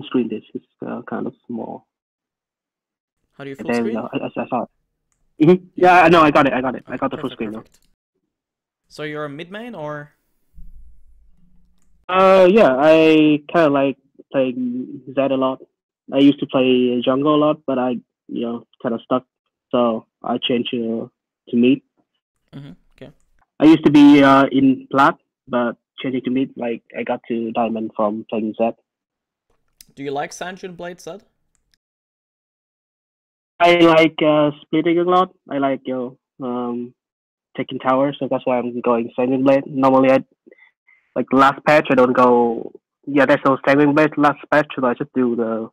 full screen this. It's kind of small. How do you full There we screen? go. I saw it. Yeah, I know. I got it. I got it. I Okay, got the full perfect, screen now. perfect. So you're a mid main or? Yeah, I kind of like playing Zed a lot. I used to play jungle a lot, but I, kind of stuck. So I changed to mid. Okay. I used to be in plat, but changing to mid, like I got to diamond from playing Zed. Do you like Sanjun Blade Zed? I like splitting a lot. I like taking towers, so that's why I'm going Sanguine Blade. Normally, I like last patch I don't go. Yeah, there's no Sanguine Blade last patch, so I just do the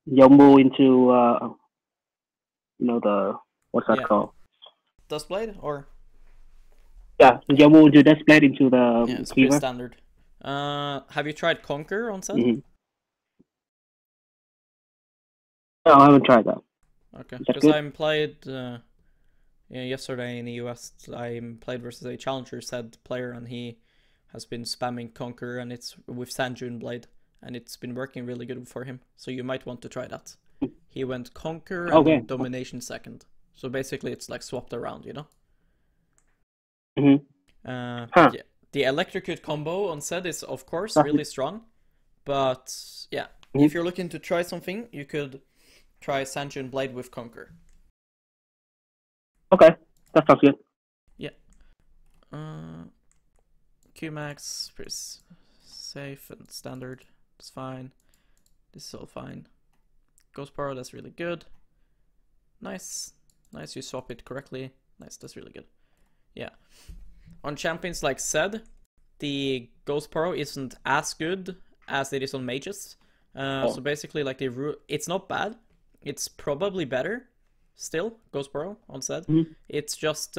Yomu into the what's that Yeah. called? Dust Blade or? Yeah, Yomu into Death Blade into the Yeah, it's pretty Cleaver. standard. Have you tried Conquer on Zed? Mm-hmm. No, I haven't tried that. Okay, Is that because good? I played yesterday in the US. I played versus a challenger Zed player, and he has been spamming Conquer, and it's with Sanjun Blade, and it's been working really good for him. So you might want to try that. He went Conquer and Okay. then Domination second. So basically, it's like swapped around, you know. Mm-hmm. Huh. Yeah, the electrocute combo on Zed is of course That's really strong, but yeah, if mm-hmm. you're looking to try something, you could try Sanjun Blade with Conquer. Okay, that sounds good. Yeah. Qmax pretty safe and standard. It's fine. This is all fine. Ghost Power, that's really good. Nice. Nice, you swap it correctly. Nice, that's really good. Yeah. On champions like Zed, the Ghost Power isn't as good as it is on mages. So basically, like it's not bad. It's probably better still, Ghost Power on Zed. Mm-hmm. It's just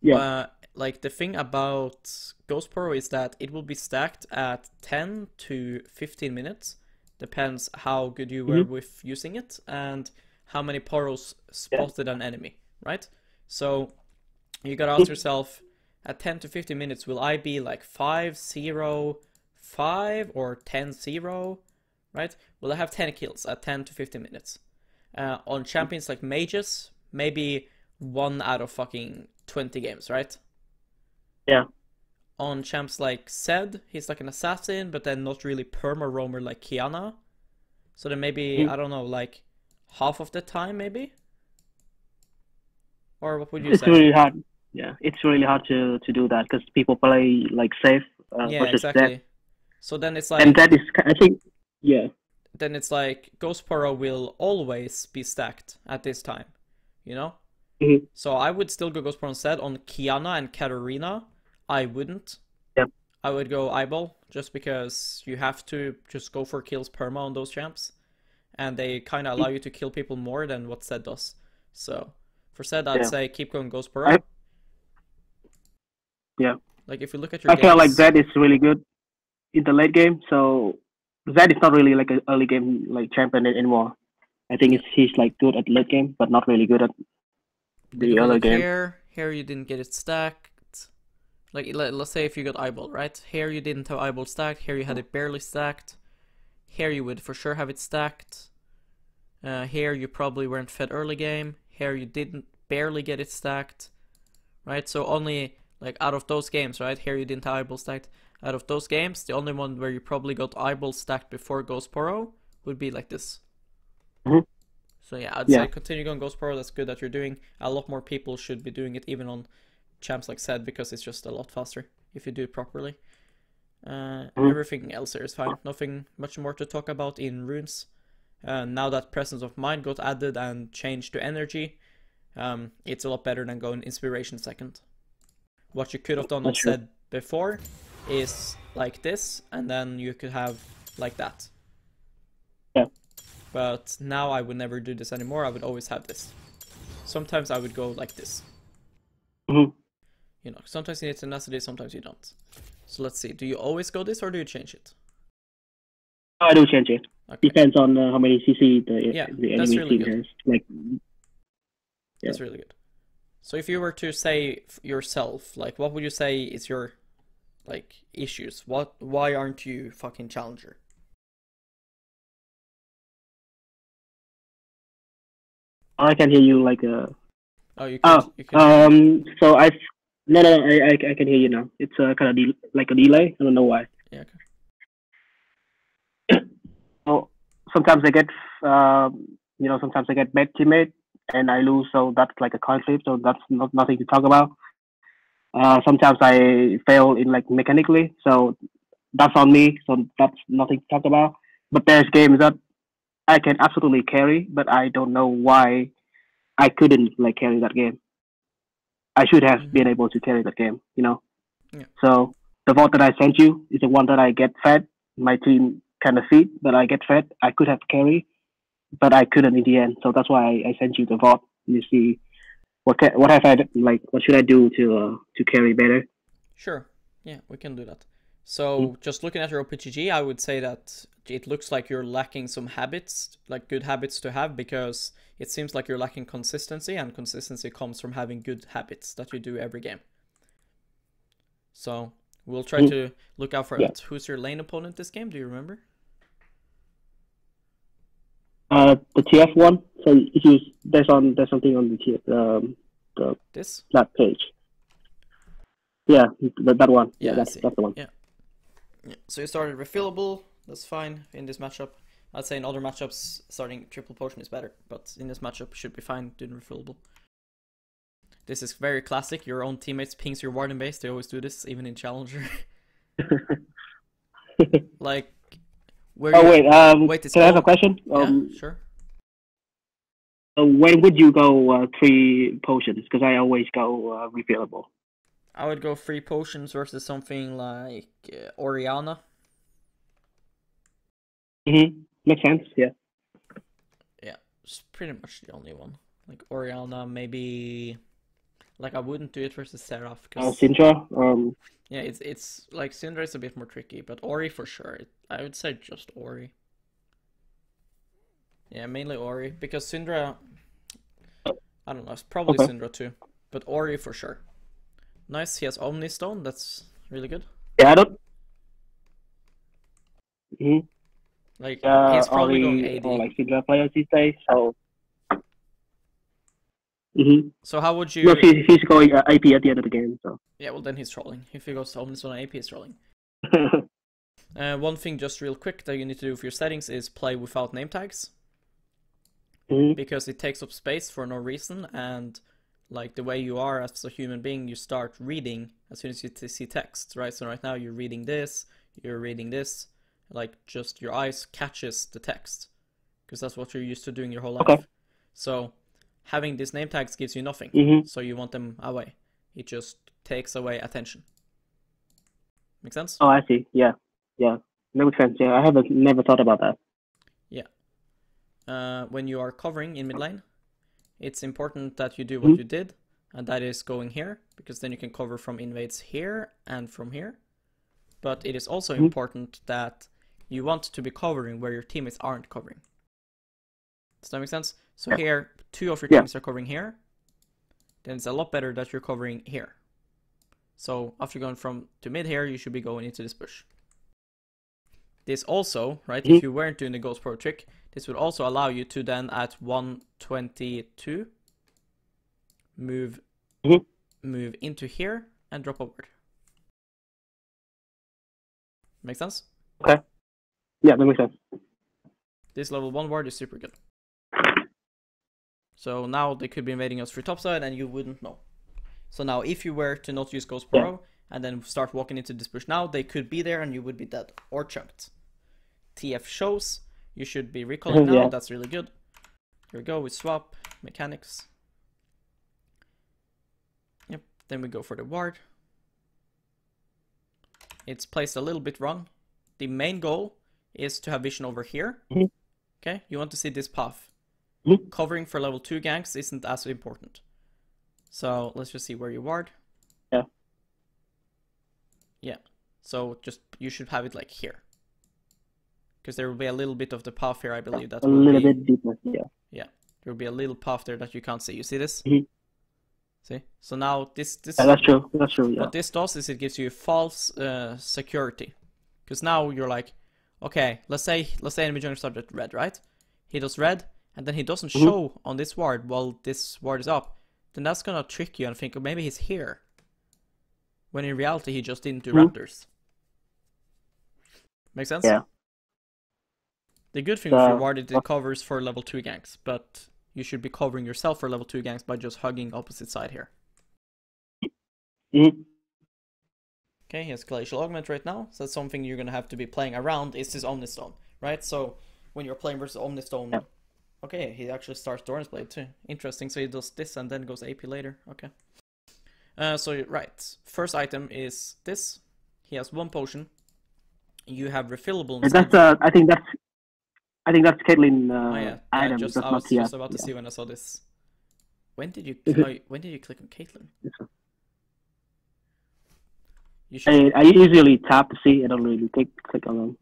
Yeah. like the thing about Ghost Power is that it will be stacked at 10 to 15 minutes. Depends how good you were Mm-hmm. with using it and how many Poros Yeah. spotted an enemy, right? So you gotta ask yourself, at 10 to 15 minutes, will I be like 5-0, 5 or 10-0, right? Will I have 10 kills at 10 to 15 minutes? On champions like mages, maybe 1 out of fucking 20 games, right? Yeah. On champs like Zed, he's like an assassin, but then not really perma roamer like Kiana. So then maybe, Mm-hmm. I don't know, like half of the time, maybe? Or what would you It's say? really hard. Yeah, it's really hard to do that because people play like safe Yeah, versus Zed, exactly. So then it's and like, that is I think yeah. Ghost Poro will always be stacked at this time, you know? Mm-hmm. So I would still go Ghost Poro instead. On Kiana and Katarina, I wouldn't. Yeah. I would go eyeball just because you have to just go for kills perma on those champs, and they kind of allow you to kill people more than what Zed does. So for Zed, I'd Yeah. say keep going Ghost I Burrow. yeah. Like if you look at your I feel like games, Zed is really good in the late game. So Zed is not really like an early game like champion anymore. I think yeah. he's like good at late game, but not really good at Like if the you other look game. here you didn't get it stacked. Like let's say if you got eyeball, right? Here you didn't have eyeball stacked. Here you had it barely stacked. Here you would for sure have it stacked. Here you probably weren't fed early game. Here you didn't barely get it stacked, right? So only like out of those games, right? Here you didn't have eyeball stacked. Out of those games, the only one where you probably got eyeball stacked before Ghost Poro would be like this. Mm-hmm. So yeah, I'd Yeah. say continue going Ghost Poro. That's good that you're doing. A lot more people should be doing it, even on champs like Zed, because it's just a lot faster if you do it properly. Mm-hmm. Everything else here is fine. Nothing much more to talk about in runes. Now that Presence of Mind got added and changed to Energy, it's a lot better than going Inspiration second. What you could have done on That's true. Zed before is like this, and then you could have like that. Yeah. But now I would never do this anymore. I would always have this. Sometimes I would go like this. Mm-hmm. You know, sometimes you need tenacity, sometimes you don't. So let's see. Do you always go this or do you change it? I do change it. Okay. Depends on how many CC Yeah, the that's enemy really team good. has. Like That's really good. So if you were to say yourself, like, what would you say is your, like, issues? Why aren't you fucking challenger? I can hear you like Oh, you oh could hear me. so I no I can hear you now. It's kind of like a delay. I don't know why. Yeah, okay. So sometimes I get sometimes I get bad teammate and I lose, so that's like a coin flip. So that's not nothing to talk about. Sometimes I fail in like mechanically, so that's on me. So that's nothing to talk about. But there's games that I can absolutely carry, but I don't know why I couldn't like carry that game. I should have Mm-hmm. been able to carry that game, you know. Yeah. So the vote that I sent you is the one that I get fed. My team kind of feed, but I get fed. I could have carry, but I couldn't in the end. So that's why I sent you the vote. You see, what have I like? What should I do to carry better? Sure. Yeah, we can do that. Mm-hmm. So just looking at your OPGG, I would say that it looks like you're lacking some habits, like good habits to have, because it seems like you're lacking consistency, and consistency comes from having good habits that you do every game. So we'll try to look out for Yeah. it. Who's your lane opponent this game? Do you remember? The TF one. So if you there's something on the TF the This? that page. Yeah, that one. Yeah, Yeah, I see. that's the one. Yeah. Yeah. So you started refillable. That's fine in this matchup. I'd say in other matchups, starting triple potion is better, but in this matchup, you should be fine doing refillable. This is very classic. Your own teammates pings your warden base. They always do this, even in Challenger. Like, where Oh you... wait, Wait, it's can I have all... a question? Yeah, sure. When would you go 3 potions? Because I always go refillable. I would go 3 potions versus something like Orianna. Makes sense. Yeah. Yeah, it's pretty much the only one. Like Orianna, maybe... Like, I wouldn't do it versus Seraph, because... Syndra. Yeah, it's like Syndra is a bit more tricky, but Ori for sure. I would say just Ori. Yeah, mainly Ori, because Syndra... I don't know, it's probably Okay. Syndra too. But Ori for sure. Nice, he has Omni Stone, that's really good. Yeah, I don't. Mm-hmm. Like, he's probably going Ori AD. or like Syndra players these days. So. Mm-hmm. So how would you... No, he's going AP at the end of the game. So. Yeah, well then he's trolling. If he goes to Omni Stone AP, he's trolling. One thing just real quick that you need to do for your settings is play without name tags. Mm-hmm. Because it takes up space for no reason, and like the way you are as a human being, you start reading as soon as you see text, right? So right now you're reading this, like just your eyes catches the text, because that's what you're used to doing your whole life. Okay. So having these name tags gives you nothing, Mm-hmm. so you want them away. It just takes away attention. Make sense? Oh, I see. Yeah. Yeah. That makes sense. Yeah, I haven't never thought about that. Yeah. When you are covering in mid lane, it's important that you do what you did, and that is going here, because then you can cover from invades here and from here. But it is also important that you want to be covering where your teammates aren't covering. Does that make sense? So here, 2 of your teams are covering here. Then it's a lot better that you're covering here. So after going from to mid here, you should be going into this bush. This also, right, if you weren't doing the Ghost Pro trick, this would also allow you to then at 122 move into here and drop a ward. Make sense? Okay. Yeah, that makes sense. This level 1 ward is super good. So now they could be invading us through topside and you wouldn't know. So now if you were to not use Ghost Pro and then start walking into this bush now, they could be there and you would be dead or chunked. TF shows, you should be recalling now, that's really good. Here we go, we swap, mechanics. Yep, then we go for the ward. It's placed a little bit wrong. The main goal is to have vision over here. Okay, you want to see this path. Covering for level 2 ganks isn't as important. So let's just see where you ward. Yeah, so just you should have it like here. Because there will be a little bit of the path here, I believe. That a little bit deeper, Yeah, there will be a little path there that you can't see. You see this? See? So now this that's true. That's true. Yeah. What this does is it gives you false security. Because now you're like, okay, let's say enemy joiner started red, right? He does red, and then he doesn't show on this ward while this ward is up, then that's gonna trick you and think, oh, maybe he's here. When in reality, he just didn't do raptors. Make sense? Yeah. The good thing with your ward is it covers for level 2 ganks, but you should be covering yourself for level 2 ganks by just hugging opposite side here. Okay, he has Glacial Augment right now, so that's something you're gonna have to be playing around is his Omnistone, right? So when you're playing versus Omnistone, okay, he actually starts Doran's Blade too. Interesting, so he does this and then goes AP later, okay. So right, first item is this. He has 1 potion. You have refillable. That's I think that's Caitlyn item. I was just about to see when I saw this. When did you click on Caitlyn? I usually tap to see. I don't really click on them.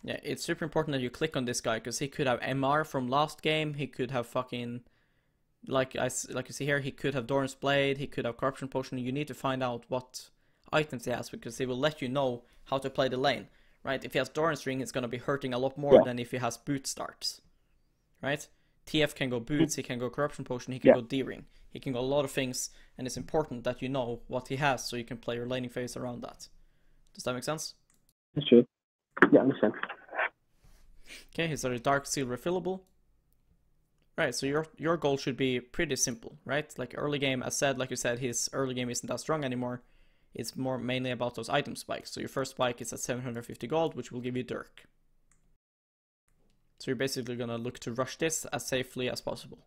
Yeah, it's super important that you click on this guy because he could have MR from last game. He could have fucking like you see here. He could have Doran's Blade. He could have Corruption Potion. You need to find out what items he has because he will let you know how to play the lane. Right? If he has Doran's Ring, it's gonna be hurting a lot more than if he has boot starts. Right? TF can go boots. He can go Corruption Potion. He can go D-Ring. He can go a lot of things, and it's important that you know what he has so you can play your laning phase around that. Does that make sense? That's true. Yeah, I understand. Okay, he's a Dark Seal refillable. Right, so your goal should be pretty simple, right? Like early game, as said, like you said, his early game isn't that strong anymore. It's more mainly about those item spikes. So your first spike is at 750 gold, which will give you Dirk. So you're basically gonna look to rush this as safely as possible.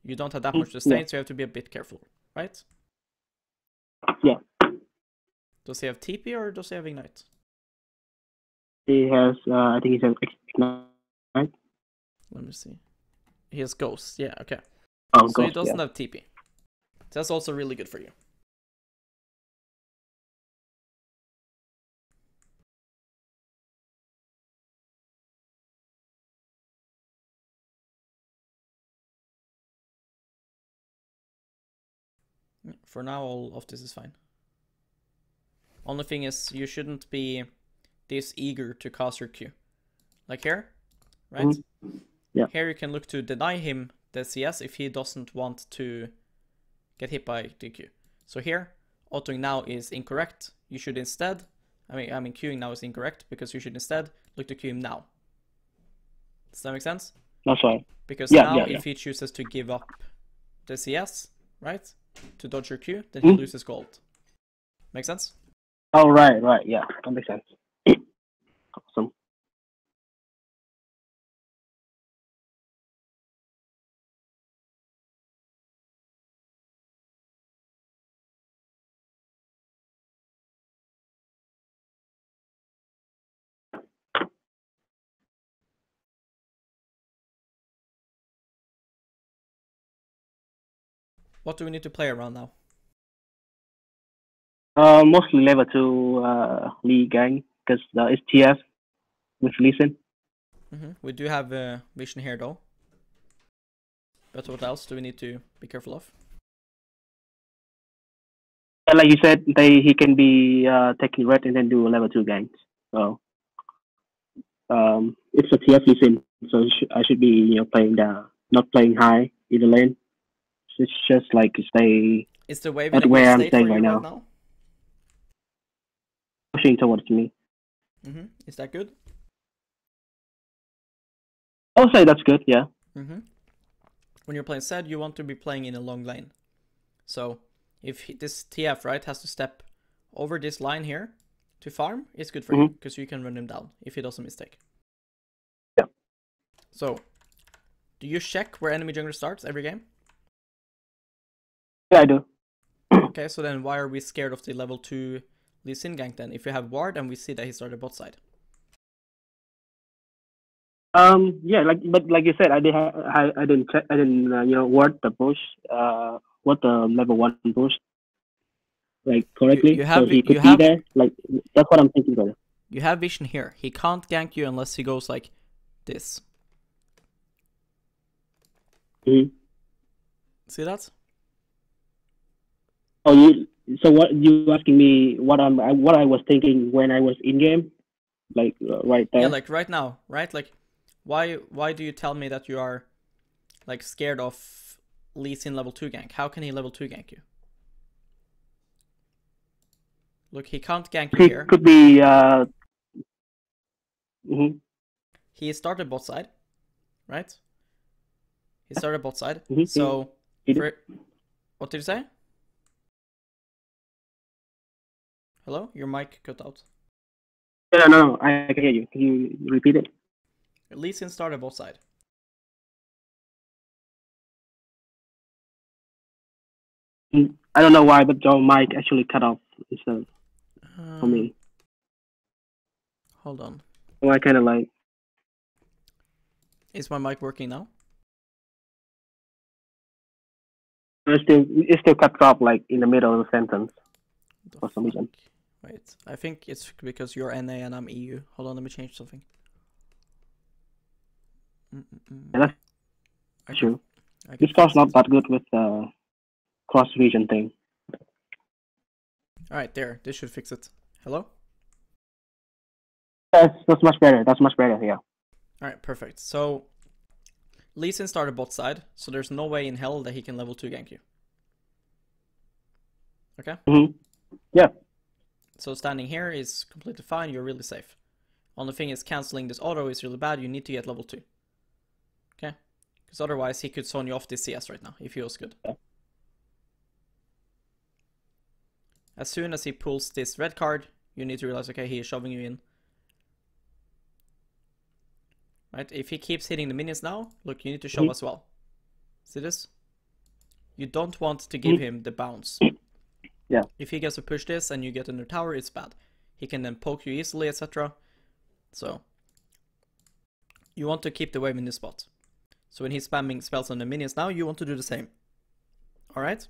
You don't have that much to sustain, so you have to be a bit careful, right? Yeah. Does he have TP or does he have Ignite? He has, I think he has Ignite. Let me see. He has Ghost, yeah, okay. Oh, so Ghost, he doesn't have TP. So that's also really good for you. For now, all of this is fine. Only thing is, you shouldn't be this eager to cast your Q. Like here, right? Yeah. Here you can look to deny him the CS if he doesn't want to get hit by the Q. So here, autoing now is incorrect. You should instead, I mean queuing now is incorrect because you should instead look to queue him now. Does that make sense? That's right. Because if he chooses to give up the CS, right, to dodge your Q, then he loses gold. Make sense? Oh, right, yeah, that makes sense. Awesome. What do we need to play around now? Mostly level 2 Lee gang, because it's TF with Lee Sin. We do have vision here though. But what else do we need to be careful of? And like you said, he can be taking red and then do level 2 gangs. So it's a TF Lee Sin, so I should be playing not playing high in the lane. It's just like stay. Is the wave at where I'm staying right now? Pushing towards me. Is that good? I'll say that's good, yeah. When you're playing Zed, you want to be playing in a long lane. So if this TF, right, has to step over this line here to farm, it's good for you because you can run him down if he does a mistake. Yeah. So, do you check where enemy jungler starts every game? Yeah, I do. Okay, so then why are we scared of the level 2 Lee Sin gank then? If you have ward and we see that he started bot side. Yeah, but like you said, I didn't check. I didn't ward the push. What the level 1 push, like correctly. So he could be there. Like that's what I'm thinking about. You have vision here. He can't gank you unless he goes like this. See that? Oh, so what you asking me? What I was thinking when I was in game, like right there. Yeah, like right now, right? Like Why do you tell me that you are like scared of Lee Sin level 2 gank? How can he level 2 gank you? Look, he can't gank you He here. could be. He started bot side, right? He started bot side. Mhm. So, He did. what did you say? Hello? Your mic cut out. No, I can hear you. Can you repeat it? Lee Sin started bot side. I don't know why, but your mic actually cut off instead for me. Hold on. So I kind of like. Is my mic working now? It still cuts off like in the middle of the sentence for some reason. Wait, I think it's because you're NA and I'm EU. Hold on, let me change something. Yeah, that's true. Discord's not that good with cross region thing. Alright, there. This should fix it. Hello? That's much better. That's much better, yeah. Alright, perfect. So, Lee Sin started bot side, so there's no way in hell that he can level 2 gank you. Okay? Yeah. So standing here is completely fine, you're really safe. Only thing is cancelling this auto is really bad, you need to get level 2. Okay? Because otherwise he could zone you off this CS right now, if he was good. Yeah. As soon as he pulls this red card, you need to realize, okay, he is shoving you in. Right? If he keeps hitting the minions now, look, you need to shove as well. See this? You don't want to give him the bounce. Yeah. If he gets to push this and you get under tower, it's bad. He can then poke you easily, etc. So, you want to keep the wave in this spot. So when he's spamming spells on the minions now, you want to do the same. Alright?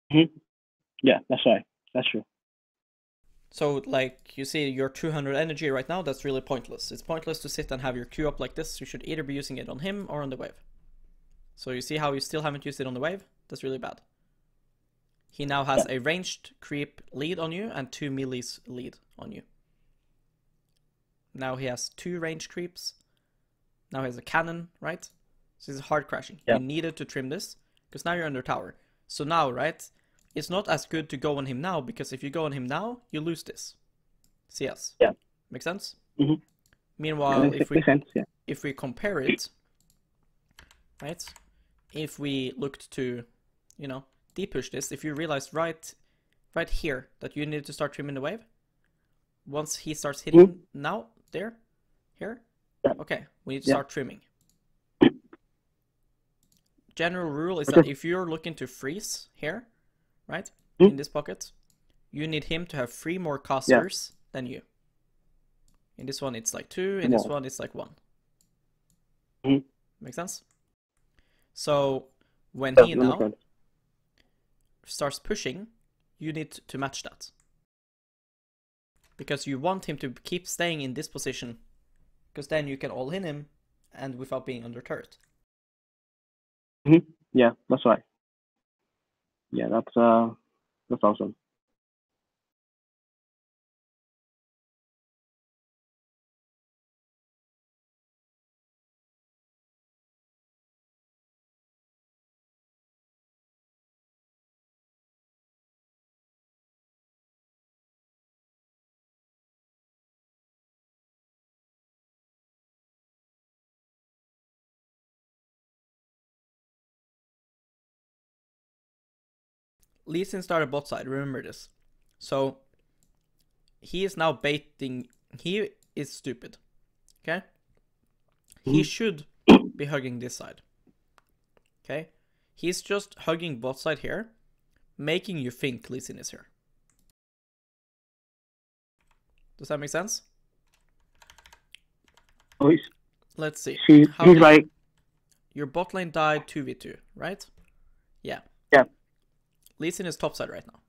Yeah, that's right. That's true. So, like, you see your 200 energy right now, that's really pointless. It's pointless to sit and have your Q up like this. You should either be using it on him or on the wave. So you see how you still haven't used it on the wave? That's really bad. He now has a ranged creep lead on you and 2 melees lead on you. Now he has 2 ranged creeps. Now he has a cannon, right? So this is hard crashing. Yeah. You needed to trim this, because now you're under tower. So now, right, it's not as good to go on him now, because if you go on him now, you lose this. CS. Yeah. Make sense? Yeah, Meanwhile, if we compare it, right, if we looked to, you know, depush this, if you realize right here that you need to start trimming the wave, once he starts hitting now, here, okay, we need to start trimming. General rule is that if you're looking to freeze here, right, in this pocket, you need him to have 3 more casters than you. In this one it's like 2, in this one it's like 1. Make sense? So when he now starts pushing, you need to match that. Because you want him to keep staying in this position, because then you can all in him and without being under turret. Yeah, that's right. Yeah, that's awesome. Lee Sin started bot side, remember this. So he is now baiting, he is stupid, okay? He should be hugging this side, okay? He's just hugging bot side here, making you think Lee Sin is here. Does that make sense? Let's see. He's like... Your bot lane died 2v2, right? Yeah. Yeah. Lee Sin is topside right now.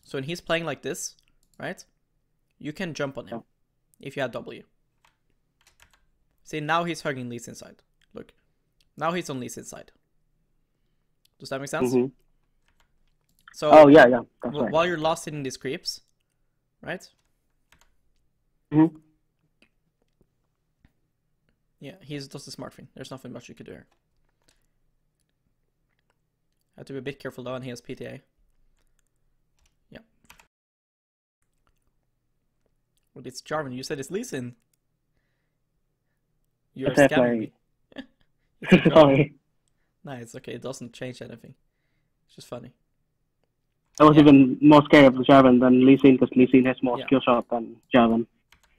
So when he's playing like this, right? You can jump on him if you had W. See, now he's hugging Lee Sin's side. Look. Now he's on Lee Sin's side. Does that make sense? So yeah. That's right. While you're lost in these creeps, right? Yeah, he does the smart thing. There's nothing much you could do here. Have to be a bit careful though, and he has PTA. Yeah. Well, it's Jarvan. You said it's Lee Sin. You're scamming me. Sorry. Nice. Okay, it doesn't change anything. It's just funny. I was even more scared of Jarvan than Lee Sin, because Lee Sin has more skill shot than Jarvan.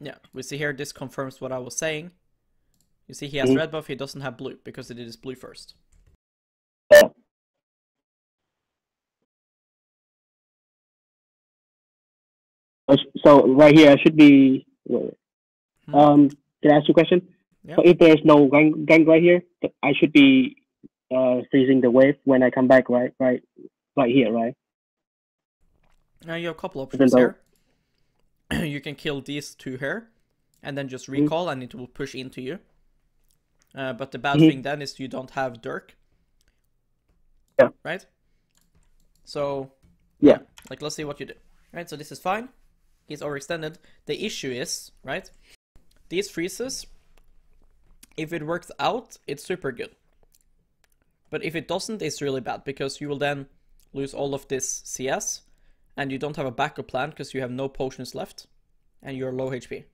Yeah, we see here this confirms what I was saying. You see he has red buff, he doesn't have blue, because it is blue first. Yeah. So right here I should be... can I ask you a question? Yeah. So if there's no gank right here, I should be freezing the wave when I come back, right here, right? Now you have a couple options here. You can kill these two here, and then just recall, and it will push into you. But the bad thing then is you don't have Dirk. Yeah. Right? So, yeah. Like, let's see what you do. Right, so this is fine. He's overextended. The issue is, right, these freezes, if it works out, it's super good. But if it doesn't, it's really bad, because you will then lose all of this CS, and you don't have a backup plan because you have no potions left, and you're low HP.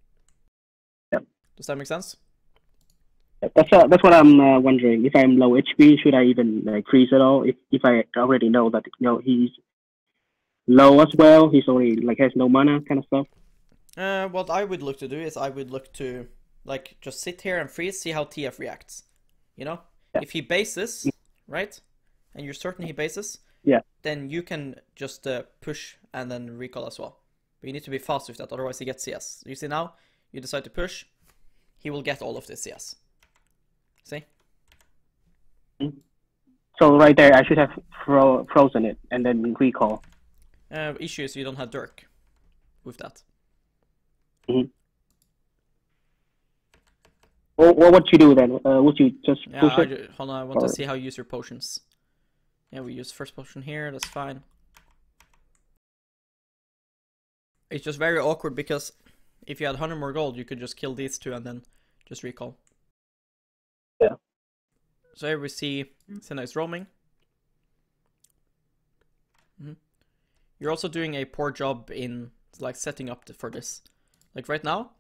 Yeah. Does that make sense? That's what I'm wondering. If I'm low HP, should I even like freeze at all? If I already know that he's low as well, he's only like has no mana kind of stuff. What I would look to do is I would look to like just sit here and freeze, see how TF reacts. You know, if he bases, right, and you're certain he bases, then you can just push and then recall as well. But you need to be fast with that, otherwise he gets CS. You see now, you decide to push, he will get all of this CS. See? So right there, I should have frozen it and then recall. Issue is you don't have Dirk with that. Well, what you do then? Would you just push it? Hold on, I want to see how you use your potions. Yeah, we use first potion here, that's fine. It's just very awkward because if you had 100 more gold, you could just kill these two and then just recall. Yeah. So here we see Senna is roaming. You're also doing a poor job in like setting up for this. Like right now,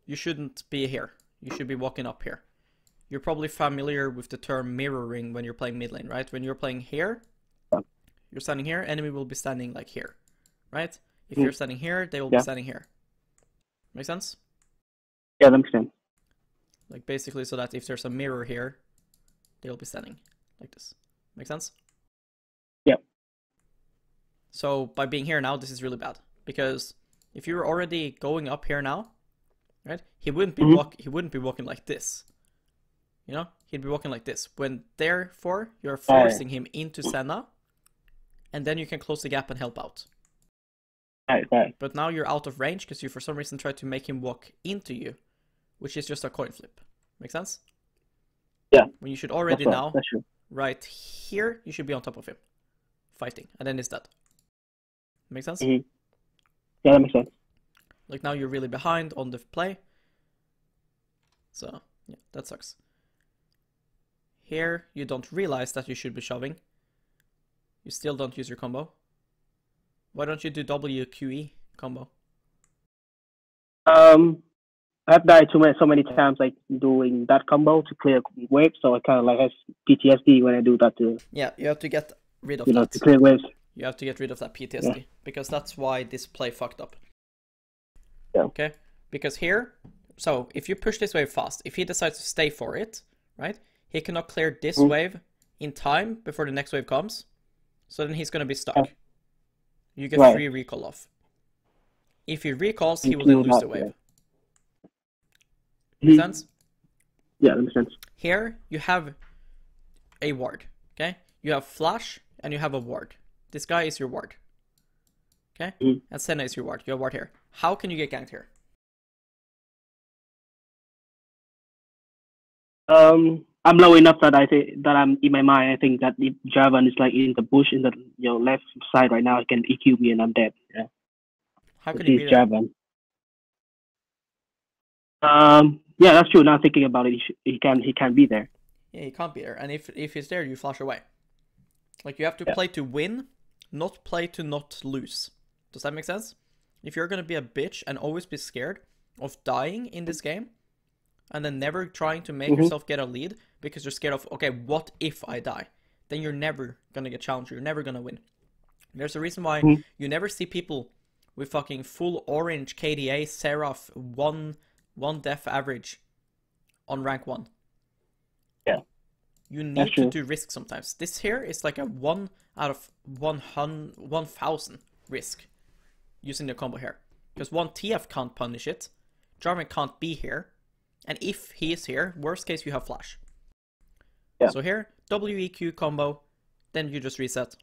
you shouldn't be here. You should be walking up here. You're probably familiar with the term mirroring when you're playing mid lane, right? When you're playing here, you're standing here, enemy will be standing like here, right? If you're standing here, they will be standing here. Make sense? Yeah, that makes sense. Like basically so that if there's a mirror here, they'll be standing like this. Make sense? Yeah. So by being here now, this is really bad. Because if you were already going up here now, right? He wouldn't be walking like this. You know? He'd be walking like this. When therefore you're forcing him into Senna, and then you can close the gap and help out. Right. But now you're out of range because you for some reason tried to make him walk into you, which is just a coin flip. Make sense? Yeah. When you should already right here, you should be on top of him, fighting, and then he's dead. Make sense? Yeah, that makes sense. Like now you're really behind on the play. So, yeah, that sucks. Here, you don't realize that you should be shoving. You still don't use your combo. Why don't you do WQE combo? I've died so many times like doing that combo to clear waves, so I kind of like has PTSD when I do that too. Yeah, you have to get rid of that. To clear waves. You have to get rid of that PTSD because that's why this play fucked up. Yeah. Okay? Because here, so if you push this wave fast, if he decides to stay for it, right? He cannot clear this wave in time before the next wave comes. So then he's going to be stuck. You get free recall off. If he recalls, he will then lose the wave. Make sense? Yeah, that makes sense. Here, you have a ward. Okay? You have flash and you have a ward. This guy is your ward. Okay? And Senna is your ward. You have ward here. How can you get ganked here? I'm low enough that I think that I'm in my mind. I think that if Jarvan is like in the bush in the left side right now, it can EQ me and I'm dead. Yeah. How can you beat Jarvan? Yeah, that's true. Now thinking about it, he can't be there. Yeah, he can't be there. And if he's there, you flash away. Like, you have to play to win, not play to not lose. Does that make sense? If you're gonna be a bitch and always be scared of dying in this game, and then never trying to make yourself get a lead because you're scared of, okay, what if I die? Then you're never gonna get challenged. You're never gonna win. There's a reason why you never see people with fucking full orange KDA Seraph one death average on rank 1. Yeah. You need to do risk sometimes. This here is like a 1 out of 1,000 risk using the combo here. Because one TF can't punish it, Jarvan can't be here, and if he is here, worst case you have flash. Yeah. So here, WEQ combo, then you just reset.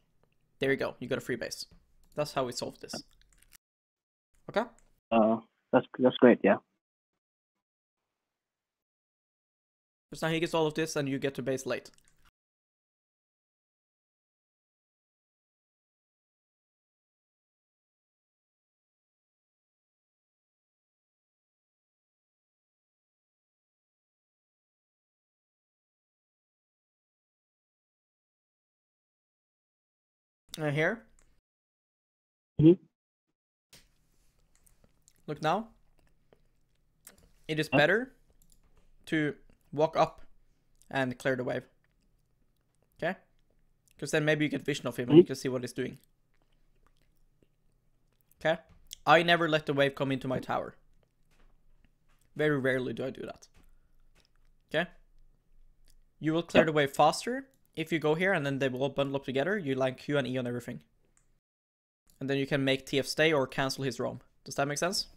There you go, you got a free base. That's how we solve this. Okay? That's great, yeah. Because now he gets all of this and you get to base late. Here. Look now. It is better to walk up and clear the wave. Okay? Because then maybe you get vision of him and you can see what he's doing. Okay? I never let the wave come into my tower. Very rarely do I do that. Okay? You will clear the wave faster if you go here and then they will all bundle up together. You line Q and E on everything. And then you can make TF stay or cancel his roam. Does that make sense?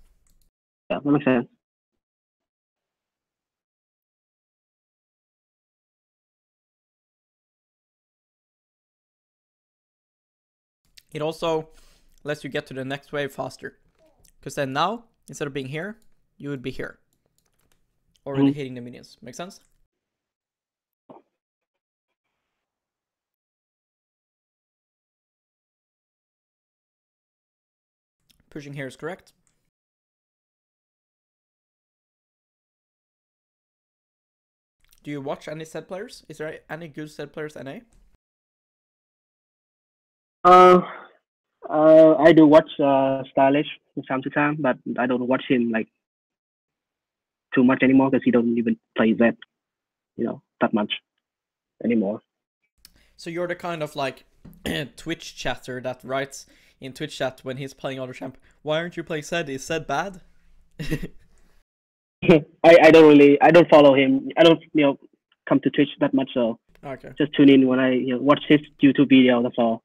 Yeah, that makes sense. It also lets you get to the next wave faster. Because then now, instead of being here, you would be here. Already hitting the minions. Make sense? Pushing here is correct. Do you watch any set players? Is there any good set players NA? I do watch Stylish from time to time, but I don't watch him like too much anymore because he don't even play Zed, that much anymore. So you're the kind of like Twitch chatter that writes in Twitch chat when he's playing other champ, why aren't you playing Zed? Is Zed bad? I don't follow him. I don't come to Twitch that much, so okay. Just tune in when I watch his YouTube video. That's all.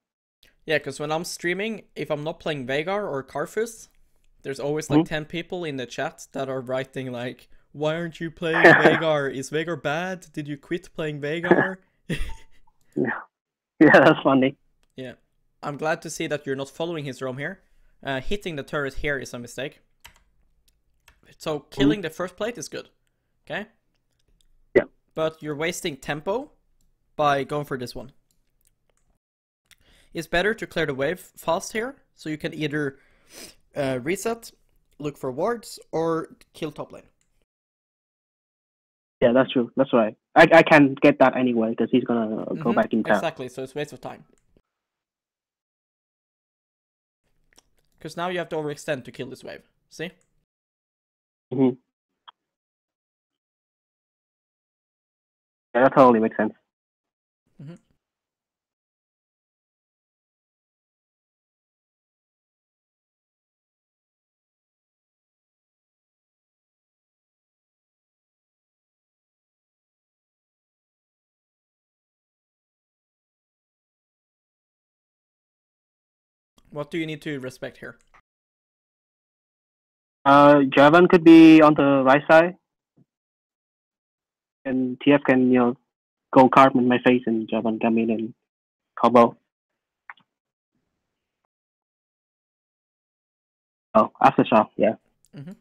Yeah, because when I'm streaming, if I'm not playing Veigar or Karthus, there's always like 10 people in the chat that are writing like, why aren't you playing Veigar? Is Veigar bad? Did you quit playing Veigar? Yeah, that's funny. Yeah, I'm glad to see that you're not following his roam here. Hitting the turret here is a mistake. So killing the first plate is good, okay? Yeah. But you're wasting tempo by going for this one. It's better to clear the wave fast here, so you can either reset, look for wards, or kill top lane. Yeah, that's true. That's right. I can get that anyway because he's gonna go back in town. Exactly. So it's a waste of time. Because now you have to overextend to kill this wave. See? Yeah, that totally makes sense. What do you need to respect here? Jarvan could be on the right side, and TF can go carve in my face, and Jarvan come in and combo. Oh, aftershock, yeah.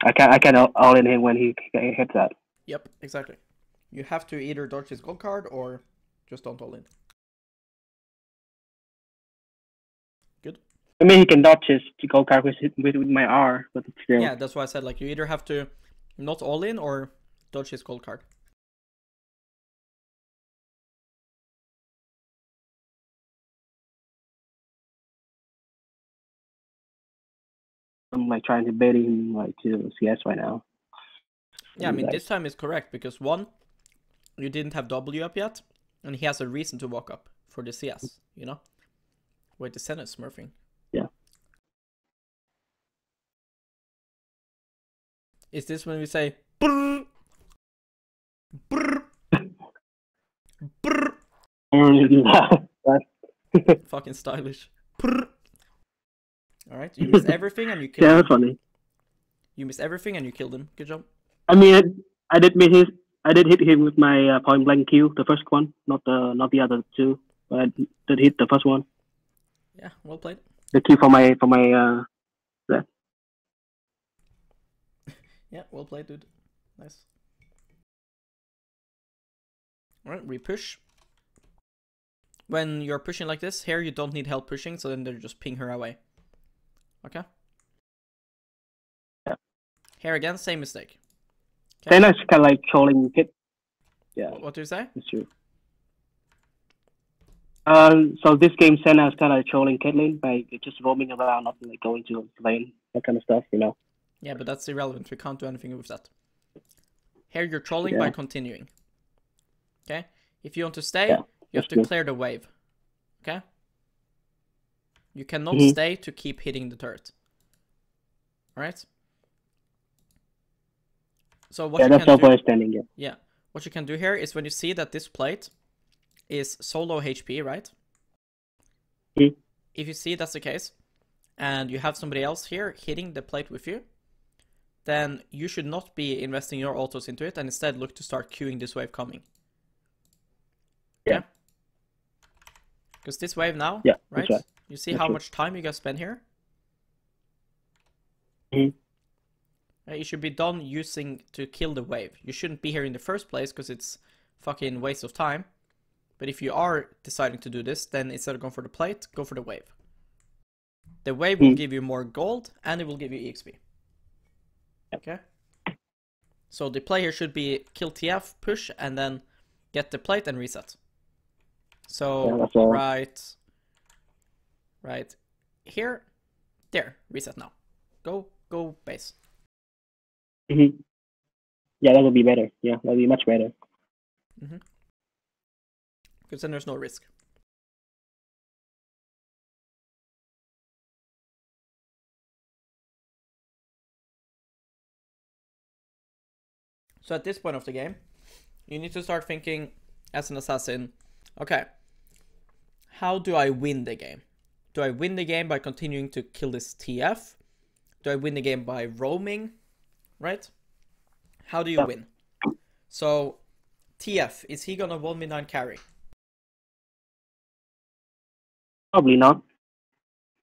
I can all in him when he hits that. Yep, exactly. You have to either dodge his gold card or just don't all in. Good. I mean, he can dodge his gold card with my R, but still. Yeah, that's why I said like you either have to not all in or dodge his gold card. I'm like trying to bait him like to CS right now. Yeah, I mean, this time is correct because one, you didn't have W up yet, and he has a reason to walk up for the CS, you know? Wait, the Senate smurfing. Yeah. Is this when we say brr, brr, brr? I don't really do that. Fucking stylish. Brr. Alright, you missed everything and you killed Yeah, him. that's funny. You missed everything and you killed him. Good job. I mean, I did hit him with my point blank Q, the first one, not the other two, but I did hit the first one. Yeah, well played. The Q for my Yeah, well played, dude. Nice. Alright, we push. When you're pushing like this, here you don't need help pushing, so then they just ping her away. Okay? Yeah. Here again, same mistake. Okay. Senna's kind of like trolling Kit. Yeah, What do you say? that's true. So this game, Senna is kind of trolling Caitlyn by just roaming around, not like going to lane, that kind of stuff, you know. Yeah, but that's irrelevant. We can't do anything with that. Here you're trolling by continuing. Okay? If you want to stay, you have to clear the wave. Okay? You cannot stay to keep hitting the turret. Alright? So what you that's can do, understanding. Yeah. What you can do here is when you see that this plate is solo HP, right? Mm-hmm. If you see that's the case, and you have somebody else here hitting the plate with you, then you should not be investing your autos into it and instead look to start queuing this wave coming. Yeah. Because this wave now, right? You see how much time you guys spend here? You should be done using to kill the wave. You shouldn't be here in the first place because it's fucking waste of time. But if you are deciding to do this, then instead of going for the plate, go for the wave. The wave will give you more gold and it will give you EXP. Okay? So the play here should be kill TF, push, and then get the plate and reset. So right here, there, reset now. Go base. Yeah, that would be better. Yeah, that would be much better. Because then there's no risk. So at this point of the game, you need to start thinking as an assassin, okay, how do I win the game? Do I win the game by continuing to kill this TF? Do I win the game by roaming? Right? How do you win? So, TF, is he gonna 1v9 carry? Probably not.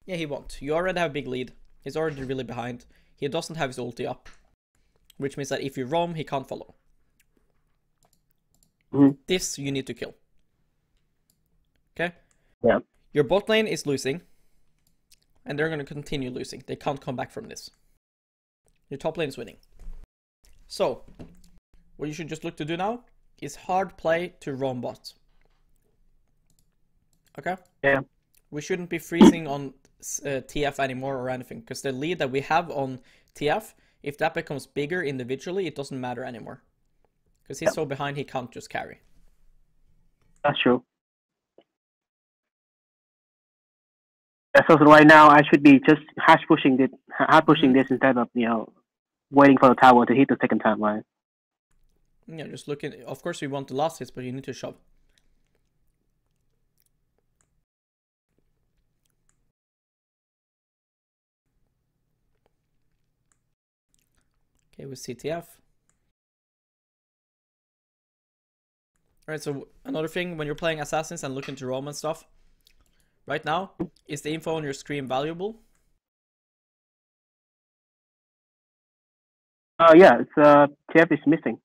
Yeah, he won't. You already have a big lead. He's already really behind. He doesn't have his ulti up. Which means that if you roam, he can't follow. This you need to kill. Okay? Yeah. Your bot lane is losing. And they're gonna continue losing. They can't come back from this. Your top lane is winning. So, what you should just look to do now is hard play to roam bot. Okay? Yeah. We shouldn't be freezing on TF anymore or anything, because the lead that we have on TF, if that becomes bigger individually, it doesn't matter anymore. Because he's so behind, he can't just carry. That's true. So right now, I should be just hard pushing this instead of, waiting for the tower to hit the second time, right? Yeah, just looking. Of course, we want the last hits, but you need to shove. Okay, with CTF. Alright, so another thing when you're playing Assassins and looking to roam and stuff, right now, is the info on your screen valuable? Yeah, it's TF is missing.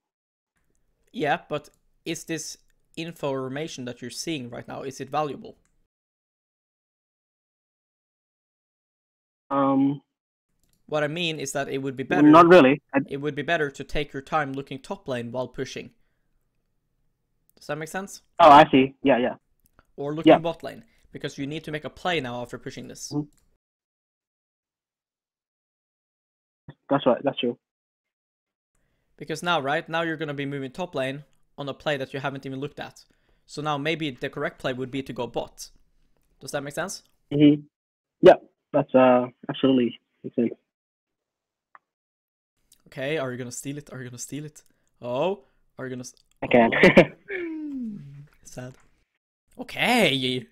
Yeah, but is this information that you're seeing right now, is it valuable? What I mean is that it would be better. Not really. It would be better to take your time looking top lane while pushing. Does that make sense? Oh, I see. Yeah. Or looking bot lane, because you need to make a play now after pushing this. That's right. That's true. Because now, right? Now you're going to be moving top lane on a play that you haven't even looked at. So now maybe the correct play would be to go bot. Does that make sense? Yeah, that's absolutely makes sense. Okay, are you going to steal it? Are you going to steal it? Oh, are you going to... I can't. Sad. Okay.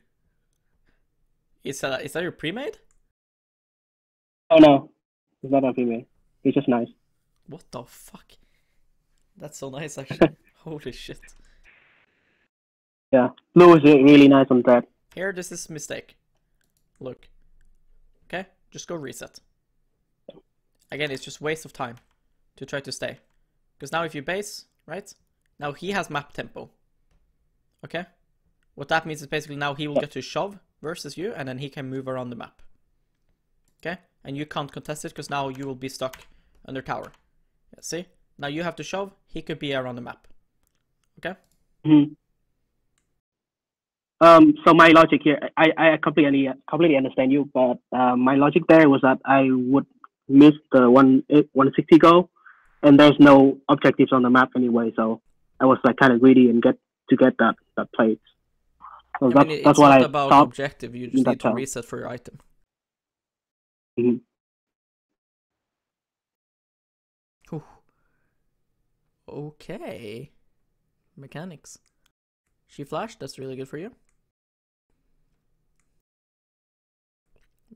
Is that your pre-made? Oh no, it's not a female. It's just nice. What the fuck? That's so nice, actually. Holy shit. Yeah, blue is really nice on that. Here, this is a mistake. Look. Okay, just go reset. Again, it's just waste of time to try to stay. Because now if you base, right? Now he has map tempo. Okay? What that means is basically now he will get to shove versus you, and then he can move around the map. Okay? And you can't contest it because now you will be stuck under tower. Yeah, see? Now you have to shove, he could be around the map. Okay? So my logic here, I completely understand you, but my logic there was that I would miss the 160 goal, and there's no objectives on the map anyway, so I was like kind of greedy and get that plate. So I mean, that's what I about thought. Objective, you just need to reset for your item. Okay. Mechanics. She flashed, that's really good for you.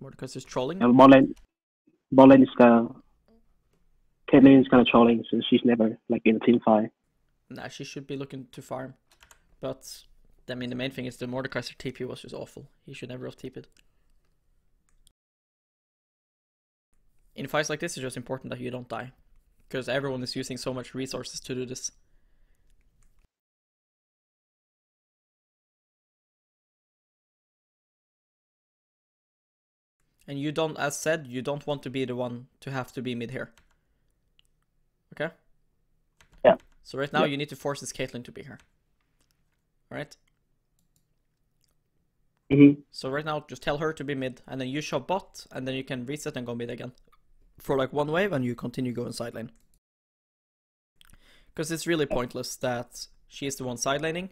Mordekaiser's trolling. Bot lane is Caitlyn is kind of trolling, so she's never like in a team fight. Nah, she should be looking to farm. But, I mean, the main thing is the Mordekaiser TP was just awful. He should never have TP'd. In fights like this, it's just important that you don't die. Because everyone is using so much resources to do this. And you don't, as said, you don't want to be the one to have to be mid here. Okay? Yeah. So right now you need to force this Caitlyn to be here. Alright? So right now, just tell her to be mid, and then you shove bot, and then you can reset and go mid again. For like one wave, and you continue going side lane. Because it's really pointless that she is the one side laning,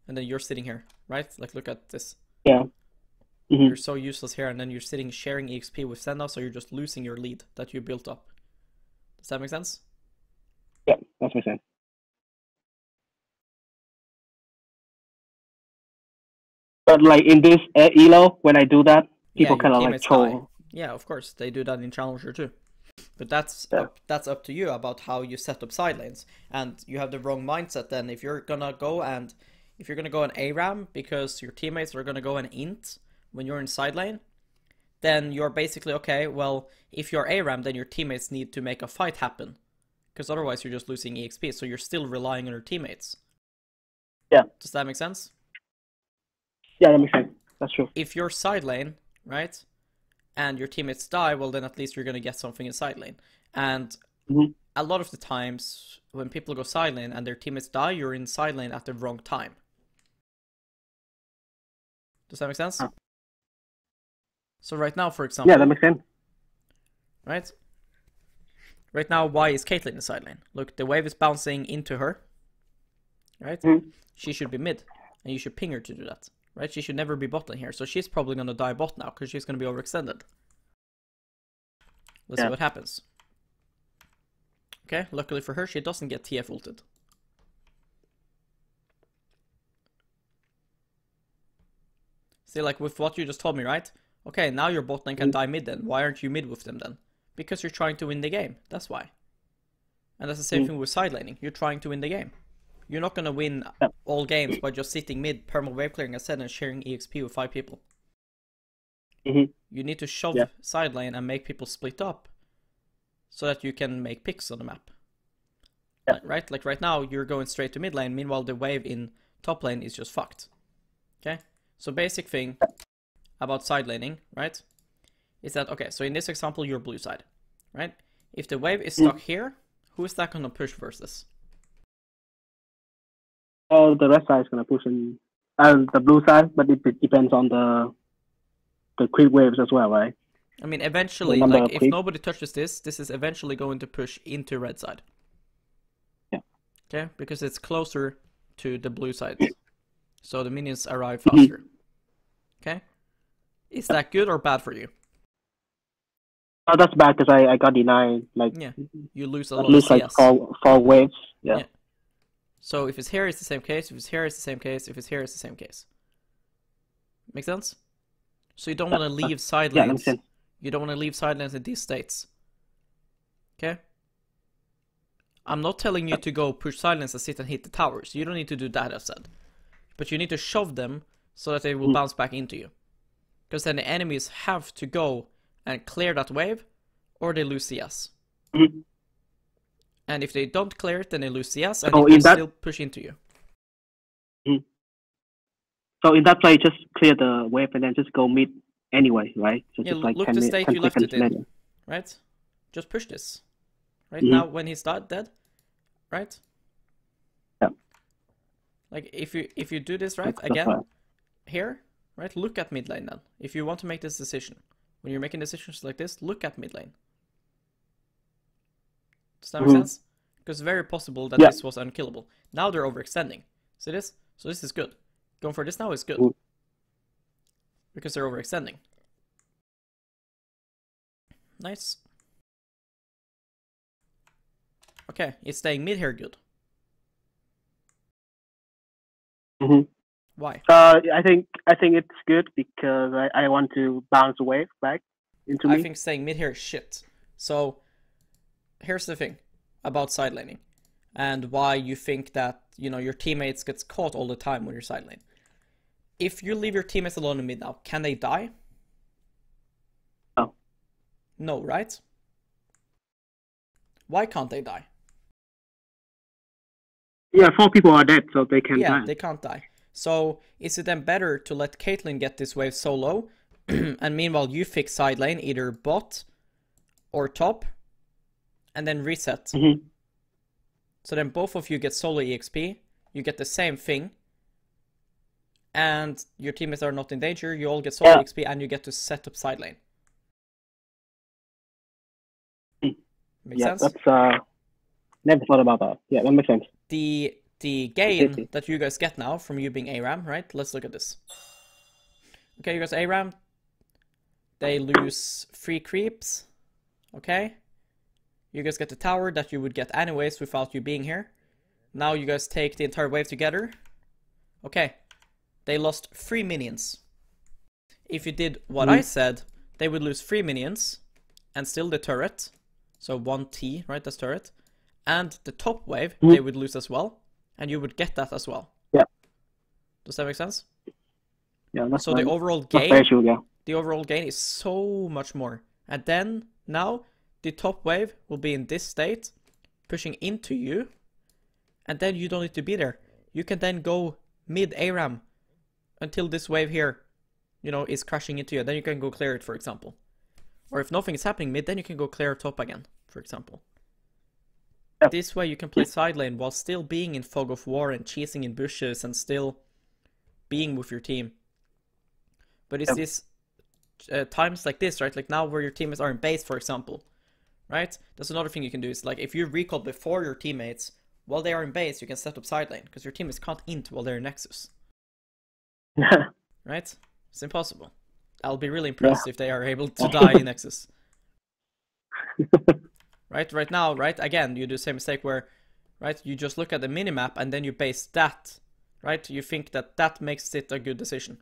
and then you're sitting here, right? Like, look at this. Yeah. You're so useless here, and then you're sitting sharing EXP with Senna, so you're just losing your lead that you built up. Does that make sense? Yeah, that makes sense. But like in this elo, when I do that, people kind of like troll. Yeah, of course, they do that in Challenger too. But that's up to you about how you set up side lanes, and you have the wrong mindset. Then if you're gonna go an ARAM because your teammates are gonna go an int when you're in side lane, then you're basically okay. Well, if you're ARAM, then your teammates need to make a fight happen, because otherwise you're just losing EXP. So you're still relying on your teammates. Yeah. Does that make sense? Yeah, that makes sense. That's true. If you're side lane, right, and your teammates die, well then at least you're gonna get something in side lane. And a lot of the times when people go side lane and their teammates die, you're in side lane at the wrong time. Does that make sense? So right now, for example... Yeah, that makes sense. Right? Right now, why is Caitlyn in side lane? Look, the wave is bouncing into her. Right? She should be mid. And you should ping her to do that. Right? She should never be bot lane here. So she's probably going to die bot now, because she's going to be overextended. Let's see what happens. Okay, luckily for her, she doesn't get TF ulted. See, like with what you just told me, right? Okay, now your bot lane can die mid then. Why aren't you mid with them then? Because you're trying to win the game. That's why. And that's the same thing with side laning. You're trying to win the game. You're not going to win all games by just sitting mid, perma wave clearing, as said, and sharing EXP with 5 people. You need to shove side lane and make people split up so that you can make picks on the map. Right? Like right now, you're going straight to mid lane. Meanwhile, the wave in top lane is just fucked. Okay? So basic thing about side laning, right, is that, okay, so in this example, you're blue side. right? If the wave is stuck here, who is that gonna push versus? Oh, the red side is gonna push in, the blue side, but it depends on the creep waves as well, right? I mean, eventually, number like, of if creep. nobody touches this is eventually going to push into red side. Yeah. Okay, because it's closer to the blue side. So the minions arrive faster. Okay? Is that good or bad for you? Oh, that's bad because I got denied, like, Yeah. You lose a at lot of least like CS. four waves. Yeah. Yeah. So if it's here, it's the same case. If it's here, it's the same case. If it's here, it's the same case. Make sense? So you don't want to leave side Yeah, that lanes. makes sense. You don't want to leave side lanes in these states. Okay? I'm not telling you to go push side lanes and sit and hit the towers. You don't need to do that, as said. But you need to shove them so that they will bounce back into you. Because then the enemies have to go and clear that wave, or they lose CS. Mhm. And if they don't clear it, then they lose CS, and So it will in that- still push into you. So in that play, just clear the wave and then just go mid anyway, right? So Yeah, just like look 10 the minutes, state 10 you left it seconds in. later. Right? Just push this. Right Mhm. now, when he's dead, right? Yeah. Like if you do this right That's again right. here, right? Look at mid lane then. If you want to make this decision, when you're making decisions like this, look at mid lane. Does that make sense? Because it's very possible that this was unkillable. Now they're overextending. See this? So this is good. Going for this now is good. Because they're overextending. Nice. Okay, it's staying mid here good. Why? I think it's good because I want to bounce the wave back into me. I think staying mid here is shit. So here's the thing about side laning and why you think that, you know, your teammates gets caught all the time when you're side lane. If you leave your teammates alone in mid now, can they die? No. No, right? Why can't they die? Yeah, 4 people are dead, so they can die. Yeah, they can't die. So is it then better to let Caitlyn get this wave solo, and meanwhile you fix side lane, either bot or top, and then reset? So then both of you get solo EXP, you get the same thing, and your teammates are not in danger, you all get solo EXP, and you get to set up side lane. Makes sense? That's never thought about that. Yeah, that makes sense. The gain that you guys get now from you being ARAM, right? Let's look at this. Okay, you guys ARAM. They lose 3 creeps. Okay. You guys get the tower that you would get anyways without you being here. Now you guys take the entire wave together. Okay. They lost 3 minions. If you did what I said, they would lose 3 minions and still the turret. So 1T, right? That's turret. And the top wave, they would lose as well. And you would get that as well. Yeah. Does that make sense? Yeah, that's so the overall that's gain, very true, yeah. the overall gain is so much more. And then now the top wave will be in this state, pushing into you, and then you don't need to be there. You can then go mid ARAM until this wave here, you know, is crashing into you. Then you can go clear it, for example. Or if nothing is happening mid, then you can go clear top again, for example. This way you can play side lane while still being in fog of war and cheesing in bushes and still being with your team. But it's this times like this, right? Like now where your teammates are in base, for example, right? That's another thing you can do. Is like if you recall before your teammates while they are in base, you can set up side lane because your teammates can't int while they're in Nexus. Right? It's impossible. I'll be really impressed if they are able to die in Nexus. Right now, right, again, you do the same mistake where, right, you just look at the minimap and then you base that, right? You think that that makes it a good decision,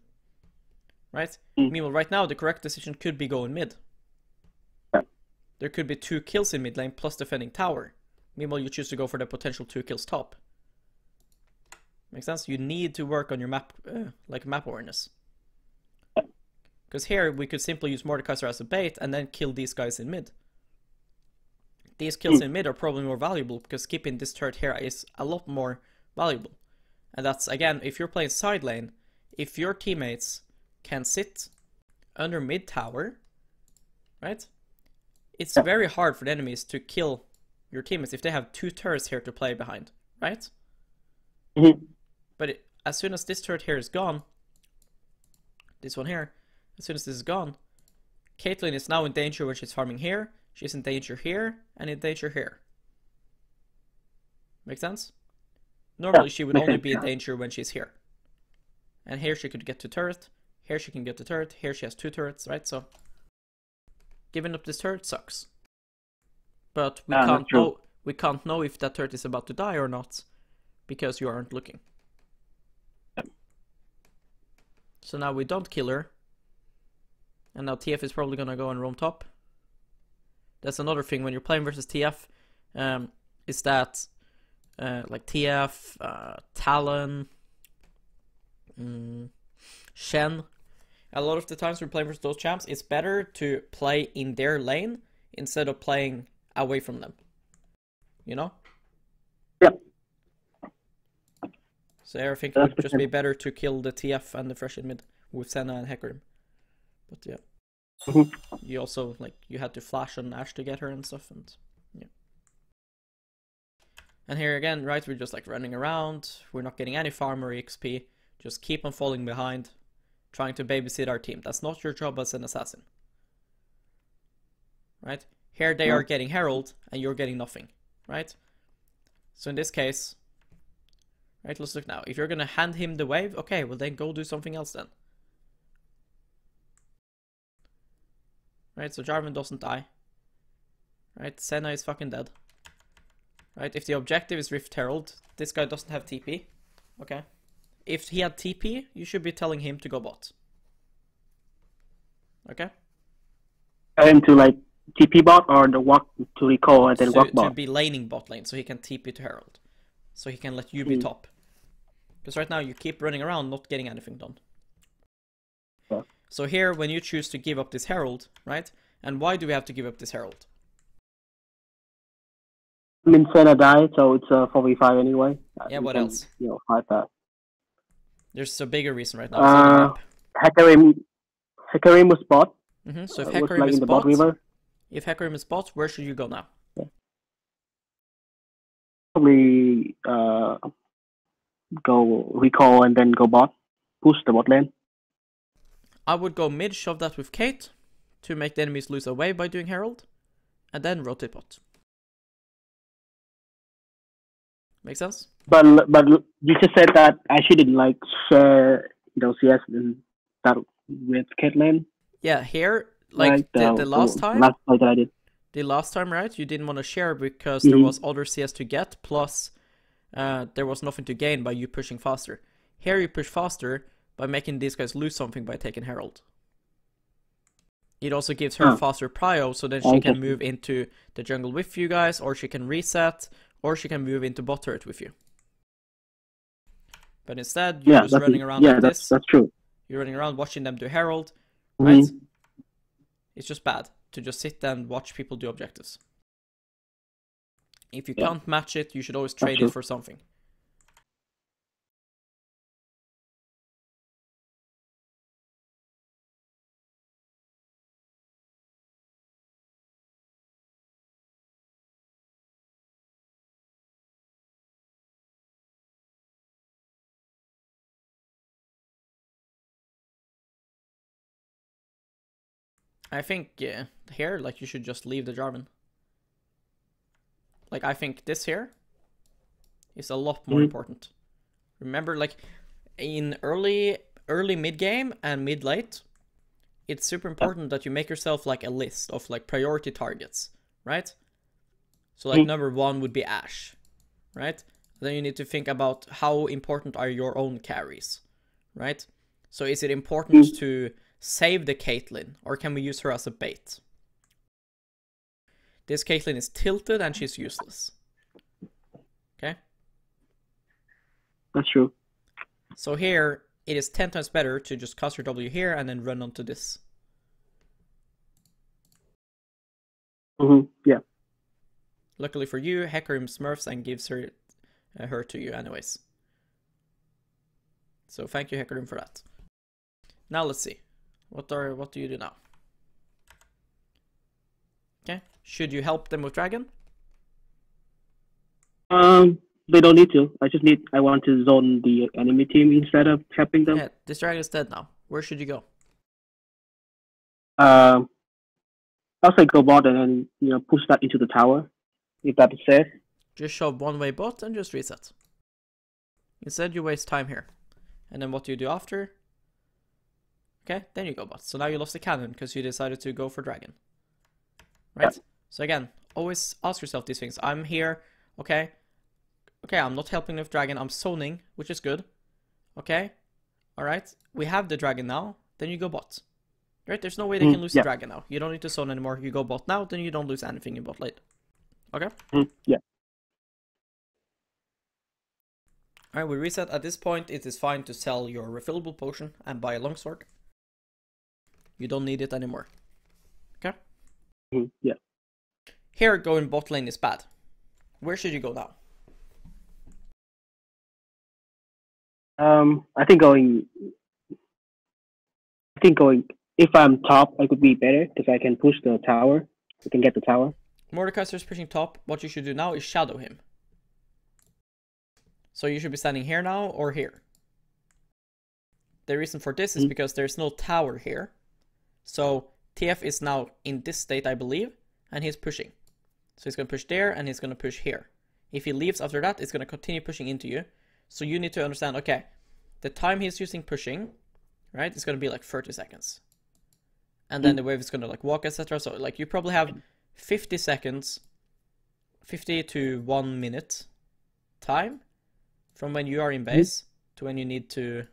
right? Meanwhile, right now, the correct decision could be going mid. There could be 2 kills in mid lane plus defending tower. Meanwhile, you choose to go for the potential 2 kills top. Makes sense? You need to work on your map, like map awareness. Because here, we could simply use Mordekaiser as a bait and then kill these guys in mid. These kills in mid are probably more valuable because keeping this turret here is a lot more valuable. And that's, again, if you're playing side lane, if your teammates can sit under mid tower, right? it's very hard for the enemies to kill your teammates if they have 2 turrets here to play behind, right? But as soon as this turret here is gone, this one here, as soon as this is gone, Caitlyn is now in danger when she's farming here, she's in danger here, and in danger here. Make sense? Normally she would only be in danger when she's here. And here she could get to turret, here she can get to turret, here she has 2 turrets, right? So giving up this turret sucks. But we can't know if that turret is about to die or not, because you aren't looking. So now we don't kill her. And now TF is probably gonna go and roam top. That's another thing when you're playing versus TF, is that like TF, Talon, Shen, a lot of the times we're playing versus those champs, it's better to play in their lane instead of playing away from them. You know? Yep. So I think it would just be better to kill the TF and the fresh in mid with Senna and Hecarim. But yeah. You also, like, you had to flash on Ashe to get her and stuff, and yeah. And here again, right, we're just like running around, we're not getting any farm or XP, just keep on falling behind, trying to babysit our team. That's not your job as an assassin. Right? Here they are getting Herald, and you're getting nothing, right? So in this case, right, let's look now. If you're gonna hand him the wave, okay, well then go do something else then. Right, so Jarvan doesn't die. Right, Senna is fucking dead. Right, if the objective is Rift Herald, this guy doesn't have TP. Okay. If he had TP, you should be telling him to go bot. Okay? Tell him to like TP bot or the walk to recall and then walk bot. To be laning bot lane so he can TP to Herald. So he can let you be top. Because right now you keep running around not getting anything done. Yeah. So here, when you choose to give up this Herald, right? And why do we have to give up this Herald? I mean, Senna died, so it's a 4v5 anyway. Yeah, what else? You know, fight that. There's a bigger reason right now. Hecarim was bot. So if Hecarim is bot, where should you go now? Yeah. Probably go recall and then go bot. Push the bot lane. I would go mid, shove that with Kate to make the enemies lose a wave by doing Herald, and then rotate bot. Make sense? But you just said that I shouldn't like share, you know, CS and that with Caitlyn. Yeah, here, like the last time. Last fight that I did. The last time, right? You didn't want to share because there was other CS to get, plus there was nothing to gain by you pushing faster. Here you push faster by making these guys lose something by taking Herald. It also gives her faster prio, so then she can move into the jungle with you guys, or she can reset, or she can move into bot turret with you. But instead, you're just running around like this. That's true. You're running around watching them do Herald, right? It's just bad to just sit and watch people do objectives. If you can't match it, you should always trade it for something. I think, here, like, you should just leave the Jarvan. Like, I think this here is a lot more important. Remember, like, in early mid-game and mid-late, it's super important that you make yourself, like, a list of, like, priority targets, right? So, like, number 1 would be Ashe, right? Then you need to think about how important are your own carries, right? So is it important to save the Caitlyn, or can we use her as a bait? This Caitlyn is tilted and she's useless. Okay? That's true. So here, it is 10 times better to just cast your W here and then run onto this. Yeah. Luckily for you, Hecarim smurfs and gives her to you anyways. So thank you, Hecarim, for that. Now let's see. What do you do now? Okay. Should you help them with dragon? They don't need to. I want to zone the enemy team instead of helping them. Yeah, this dragon is dead now. Where should you go? I'll say go bot and then push that into the tower, if that is safe. Just shove one-way bot and just reset. Instead, you waste time here. And then what do you do after? Okay, then you go bot. So now you lost the cannon because you decided to go for dragon. Right? Yeah. So again, always ask yourself these things. I'm here, okay? Okay, I'm not helping with dragon. I'm zoning, which is good. Okay? Alright, we have the dragon now. Then you go bot. Right? There's no way they can lose the dragon now. You don't need to zone anymore. You go bot now, then you don't lose anything in bot late. Okay? Yeah. Alright, we reset. At this point, it is fine to sell your refillable potion and buy a longsword. You don't need it anymore. Okay? Yeah. Here, going bot lane is bad. Where should you go now? I think going, if I'm top, I could be better because I can push the tower. I can get the tower. Mordekaiser's pushing top. What you should do now is shadow him. So you should be standing here now or here. The reason for this is because there's no tower here. So TF is now in this state, I believe, and he's pushing. So he's going to push there and he's going to push here. If he leaves after that, it's going to continue pushing into you. So you need to understand, okay, the time he's using pushing, right, is going to be like 30 seconds. And then the wave is going to like walk, etc. So like you probably have 50 seconds, 50 to 1 minute time from when you are in base to when you need to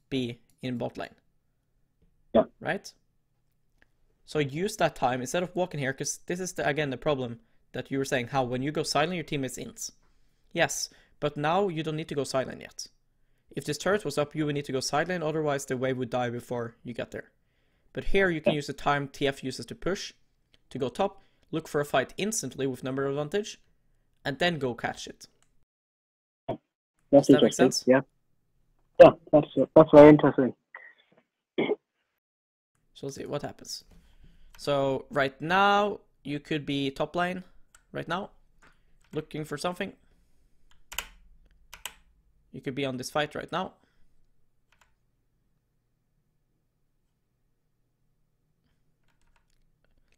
be in bot lane. Yeah. Right? So use that time instead of walking here, because this is, again, the problem that you were saying, how when you go silent, your teammates int. Yes, but now you don't need to go silent yet. If this turret was up, you would need to go silent, otherwise the wave would die before you get there. But here you can use the time TF uses to push, to go top, look for a fight instantly with number advantage, and then go catch it. That's Does that make sense? Yeah. Yeah, that's very interesting. So let's see what happens. So right now you could be top lane right now, looking for something. You could be on this fight right now.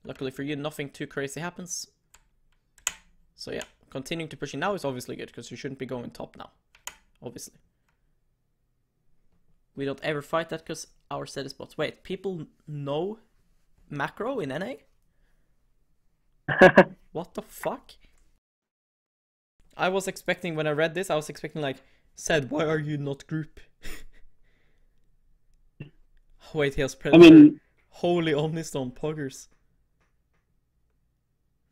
Luckily for you, nothing too crazy happens. So yeah, continuing to pushing now is obviously good because you shouldn't be going top now, obviously. We don't ever fight that because our set is bots. Wait, people know macro in NA? What the fuck? I was expecting, when I read this, I was expecting like, said, why are you not group? Wait, he has Predator. I mean, Holy honest on poggers.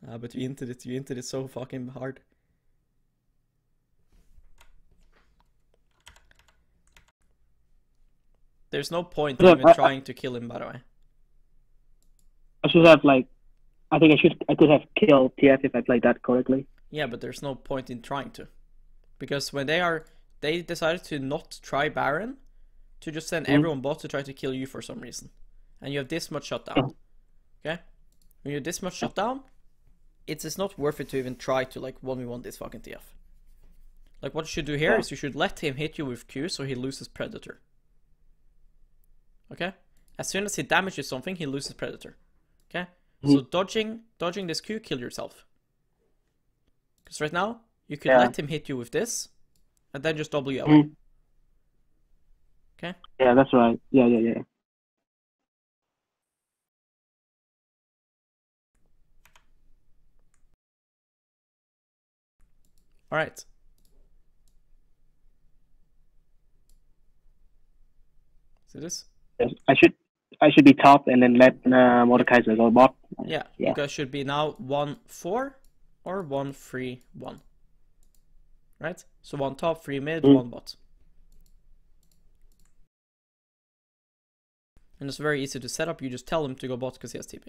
But you entered it so fucking hard. There's no point in even trying to kill him, by the way. I should have I could have killed TF if I played that correctly. Yeah, but there's no point in trying to. Because when they decided to not try Baron, to just send everyone bot to try to kill you for some reason. And you have this much shutdown. Okay? When you have this much shutdown, it's not worth it to even try to 1v1 this fucking TF. Like what you should do here is you should let him hit you with Q so he loses Predator. Okay? As soon as he damages something, he loses Predator. Okay? So dodging this Q, kill yourself. Because right now, you could let him hit you with this, and then just W away. Okay? Yeah, that's right. Yeah. Alright. See this? I should be top and then let Mordekaiser go bot. Yeah, you guys should be now 1-4 or 1-3-1. Right? So 1 top, 3 mid, 1 bot. And it's very easy to set up. You just tell him to go bot because he has TP.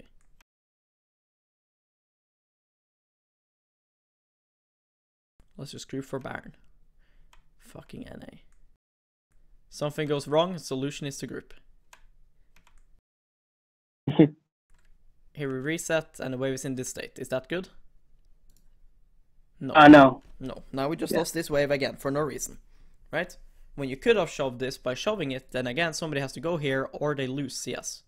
Let's just group for Baron. Fucking NA. Something goes wrong, solution is to group. Here we reset and the wave is in this state. Is that good? No. No. No. Now we just lost this wave again for no reason. Right? When you could have shoved this by shoving it, then again somebody has to go here or they lose CS.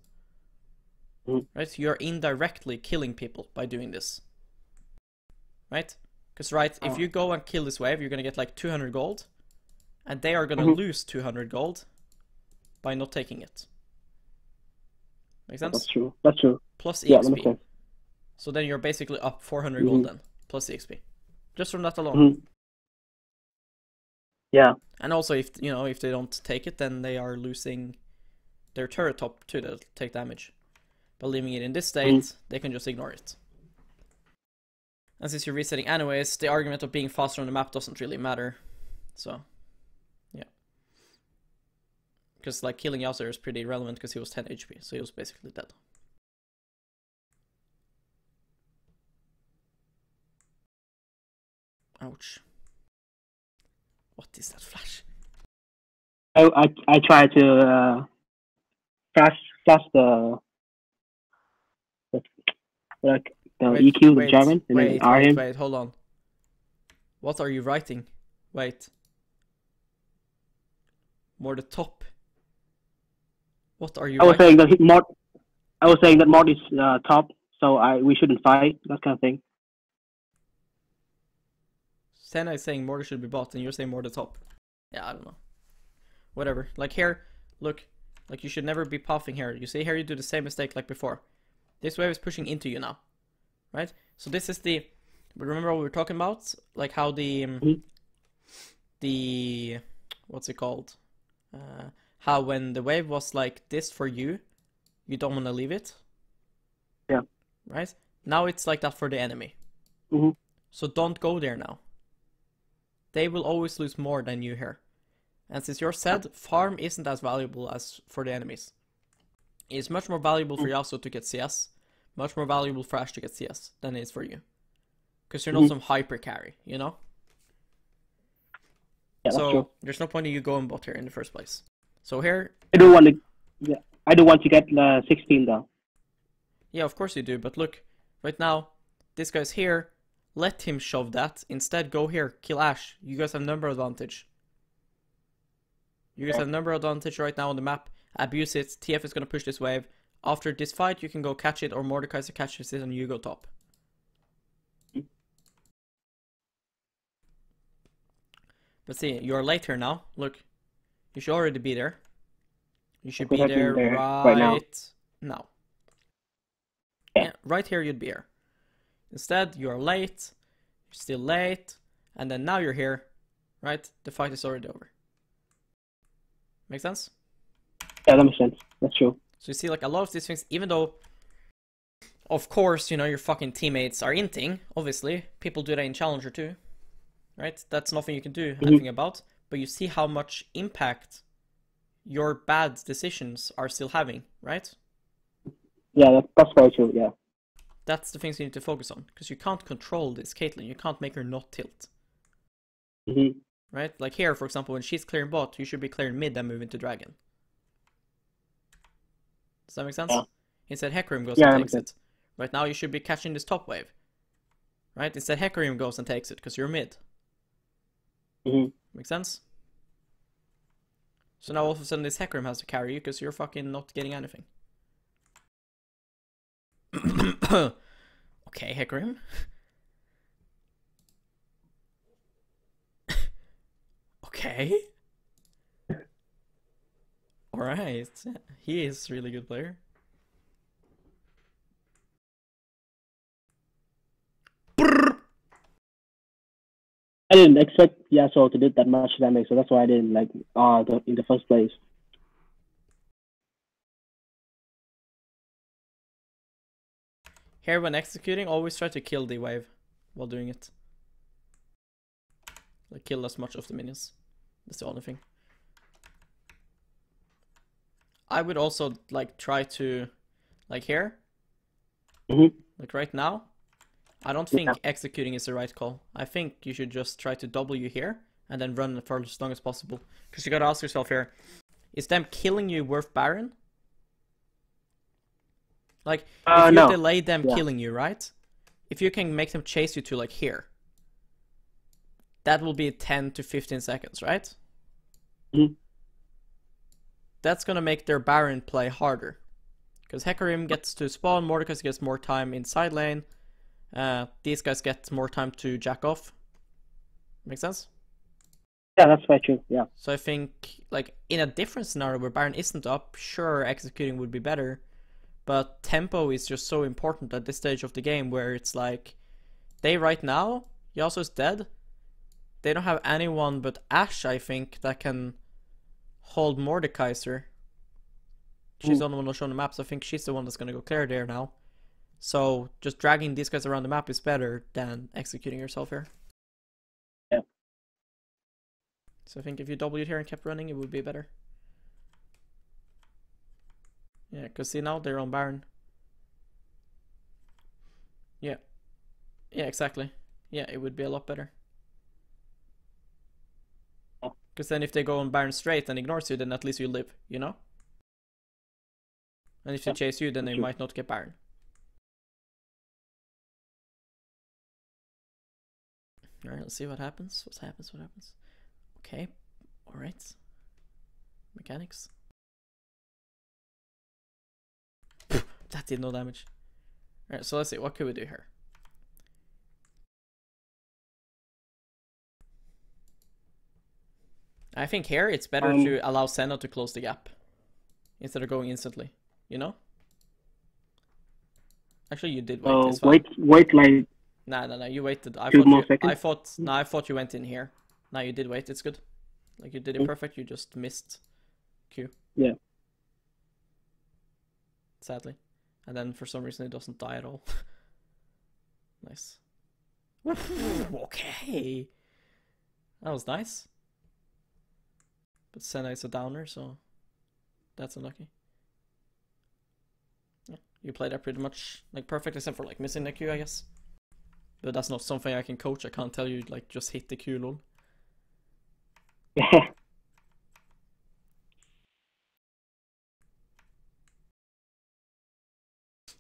Right? You're indirectly killing people by doing this. Right? Because if you go and kill this wave, you're gonna get like 200 gold. And they are gonna lose 200 gold by not taking it. Make sense? That's true. That's true. Plus Yeah, EXP. that makes sense. So then you're basically up 400 gold then, plus EXP. Just from that alone. Yeah. And also if they don't take it, then they are losing their turret top too, they'll take damage. By leaving it in this state, they can just ignore it. And since you're resetting anyways, the argument of being faster on the map doesn't really matter. So, yeah. Because like killing Yasser is pretty irrelevant because he was 10 HP, so he was basically dead. Ouch. What is that flash? I try to flash the EQ, the German, and then R him. Wait, hold on. What are you writing? Wait. More the top. What are you I was writing? saying that Mod is top, so we shouldn't fight, that kind of thing. Senna is saying Mortar should be bot, and you're saying more the top. Yeah, I don't know. Whatever. Like here, look. Like you should never be puffing here. You see here you do the same mistake like before. This wave is pushing into you now. Right? So this is the... Remember what we were talking about? Like how the... What's it called? How when the wave was like this for you, you don't want to leave it. Yeah. Right? Now it's like that for the enemy. So don't go there now. They will always lose more than you here. And since you're said, farm isn't as valuable as for the enemies. It's much more valuable for Yasuo to get CS. Much more valuable for Ashe to get CS than it is for you. Because you're not some hyper carry, you know? Yeah, that's true. There's no point in you going bot here in the first place. So here... I do want to get 16 though. Yeah, of course you do, but look. Right now, this guy's here. Let him shove that. Instead, go here. Kill Ashe. You guys have number advantage. You guys have number advantage right now on the map. Abuse it. TF is going to push this wave. After this fight, you can go catch it, or Mordekaiser catches it and you go top. But see, you're late here now. Look. You should already be there. You should be there right now. Yeah, right here you'd be here. Instead, you're late. You're still late. And then now you're here. Right? The fight is already over. Make sense? Yeah, that makes sense. That's true. So you see, like, a lot of these things, even though, of course, you know, your fucking teammates are inting, obviously. People do that in Challenger too. Right? That's nothing you can do anything about. But you see how much impact your bad decisions are still having, right? Yeah, that's very true, yeah. That's the things you need to focus on. Because you can't control this Caitlyn. You can't make her not tilt. Right? Like here, for example, when she's clearing bot, you should be clearing mid and move into dragon. Does that make sense? Yeah. Instead, Hecarim goes and takes it. Right now, you should be catching this top wave. Right? Instead, Hecarim goes and takes it because you're mid. Make sense? So now all of a sudden this Hecarim has to carry you because you're fucking not getting anything. Okay, Hecarim. Okay. Alright. He is a really good player. I didn't expect Yasuo to do that much damage, so that's why I didn't like in the first place. Here, when executing, always try to kill the wave while doing it. Like, kill as much of the minions. That's the only thing. I would also, like, try to, like here, like right now, I don't think executing is the right call. I think you should just try to W here and then run for as long as possible. Because you gotta ask yourself here, is them killing you worth Baron? Like, if you No. delay them Yeah. killing you, right? If you can make them chase you to, like, here, that will be 10 to 15 seconds, right? Mhm. That's gonna make their Baron play harder. Because Hecarim gets to spawn, Mordekaiser gets more time in side lane, these guys get more time to jack off. Make sense? Yeah, that's very true. Yeah. So I think, like, in a different scenario where Baron isn't up, sure, executing would be better. But tempo is just so important at this stage of the game where it's like, they right now, Yasuo's dead. They don't have anyone but Ashe, I think, that can hold Mordekaiser. She's the only one who's on the map, so I think she's the one that's gonna go clear there now. So just dragging these guys around the map is better than executing yourself here. Yeah. So I think if you W'd here and kept running, it would be better. Yeah, because see now they're on Baron. Yeah. Yeah, exactly. Yeah, it would be a lot better. Because then if they go on Baron straight and ignores you, then at least you live, you know? And if they chase you, then they might not get Baron. Alright, let's see what happens. What happens? Okay, alright. Mechanics. That did no damage. Alright, so let's see, what could we do here? I think here it's better to allow Senna to close the gap instead of going instantly, you know? Actually, you did wait. Wait like. Nah, you waited. I thought you went in here. Nah, you did wait. It's good. Like, you did it perfect. You just missed Q. Yeah. Sadly. And then for some reason it doesn't die at all. Nice. Okay. That was nice. But Senna is a downer, so that's unlucky. Yeah, you played that pretty much like perfect, except for like missing the Q, I guess. But that's not something I can coach. I can't tell you like just hit the Q, lol. Yeah.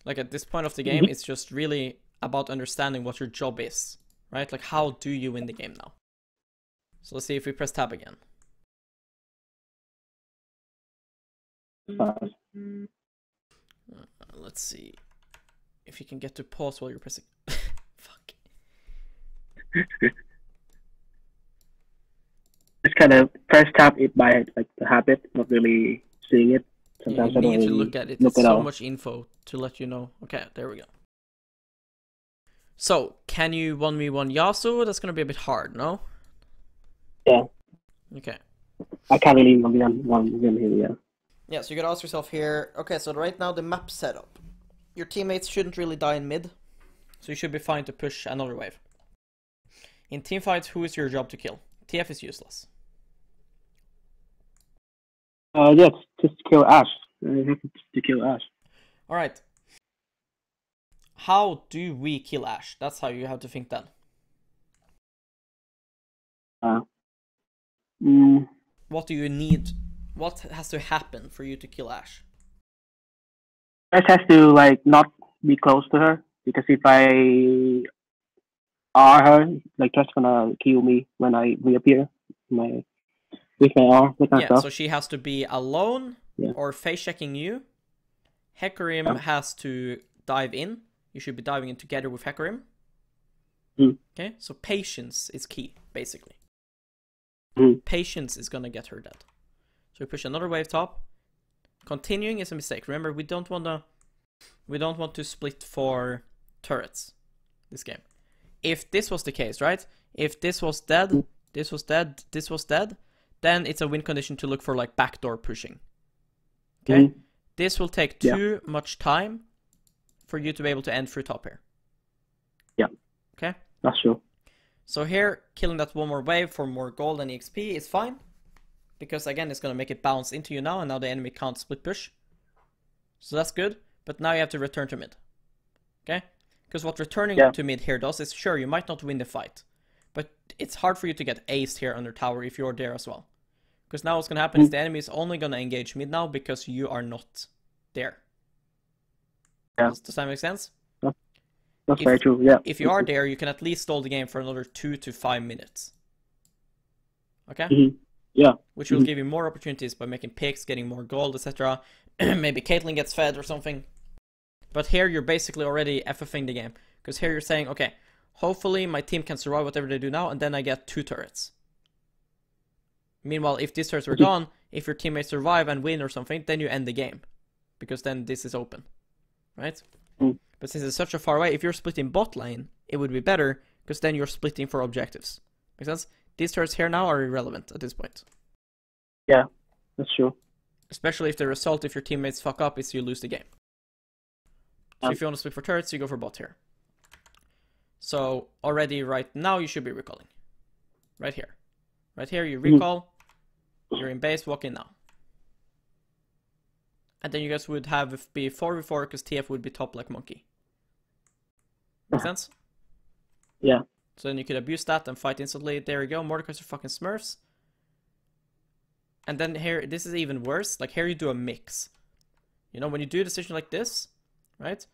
Like at this point of the game, it's just really about understanding what your job is, right? Like how do you win the game now? So let's see if we press tab again. Let's see if you can get to pause while you're pressing. Fuck. Just kind of press tab it by like the habit, not really seeing it. Sometimes you I don't need to really look at it. Look It's at so all. much info to let you know. Okay, there we go. So, can you 1v1 Yasuo? That's gonna be a bit hard, no? Yeah. Okay. I can't really one here. Yeah. Yeah, so you gotta ask yourself here. Okay, so right now the map setup. Your teammates shouldn't really die in mid, so you should be fine to push another wave. In teamfights, who is your job to kill? TF is useless. Yes, just kill Ashe. I have to kill Ashe. Alright. How do we kill Ashe? That's how you have to think then. What do you need? What has to happen for you to kill Ashe? Ashe has to like not be close to her, because if I R her, like that's gonna kill me when I reappear with my R. That kind of stuff. So she has to be alone or face checking you. Hecarim has to dive in. You should be diving in together with Hecarim. Okay, so patience is key, basically. Patience is gonna get her dead. So we push another wave top. Continuing is a mistake. Remember, we don't want to split for turrets this game. If this was the case, right? If this was dead, this was dead, this was dead, then it's a win condition to look for like backdoor pushing. Okay? This will take too much time for you to be able to end through top here. Yeah. Okay? That's true. So here, killing that one more wave for more gold and EXP is fine. Because again, it's going to make it bounce into you now, and now the enemy can't split push. So that's good, but now you have to return to mid. Okay? Because what returning to mid here does is, sure, you might not win the fight, but it's hard for you to get aced here under tower if you're there as well. Because now what's going to happen is the enemy is only going to engage mid now because you are not there. Yeah. Does that make sense? That's very true. Yeah. If you are there, you can at least stall the game for another 2 to 5 minutes. Okay? Mm-hmm. Yeah. Which will give you more opportunities by making picks, getting more gold, etc. Maybe Caitlyn gets fed or something. But here you're basically already FFing the game. Because here you're saying, okay, hopefully my team can survive whatever they do now, and then I get 2 turrets. Meanwhile, if these turrets were gone, if your teammates survive and win or something, then you end the game. Because then this is open. Right? But since it's such a far away, if you're splitting bot lane, it would be better, because then you're splitting for objectives. Make sense? These turrets here now are irrelevant at this point. Yeah, that's true. Especially if the result, if your teammates fuck up, is you lose the game. So if you want to split for turrets, you go for bot here. So already right now, you should be recalling. Right here. Right here, you recall. You're in base, walk in now. And then you guys would have be 4v4 because TF would be top like monkey. Make sense? Yeah. So then you could abuse that and fight instantly. There you go. Mordekaiser are fucking smurfs. And then here, this is even worse. Like here you do a mix. You know, when you do a decision like this, right?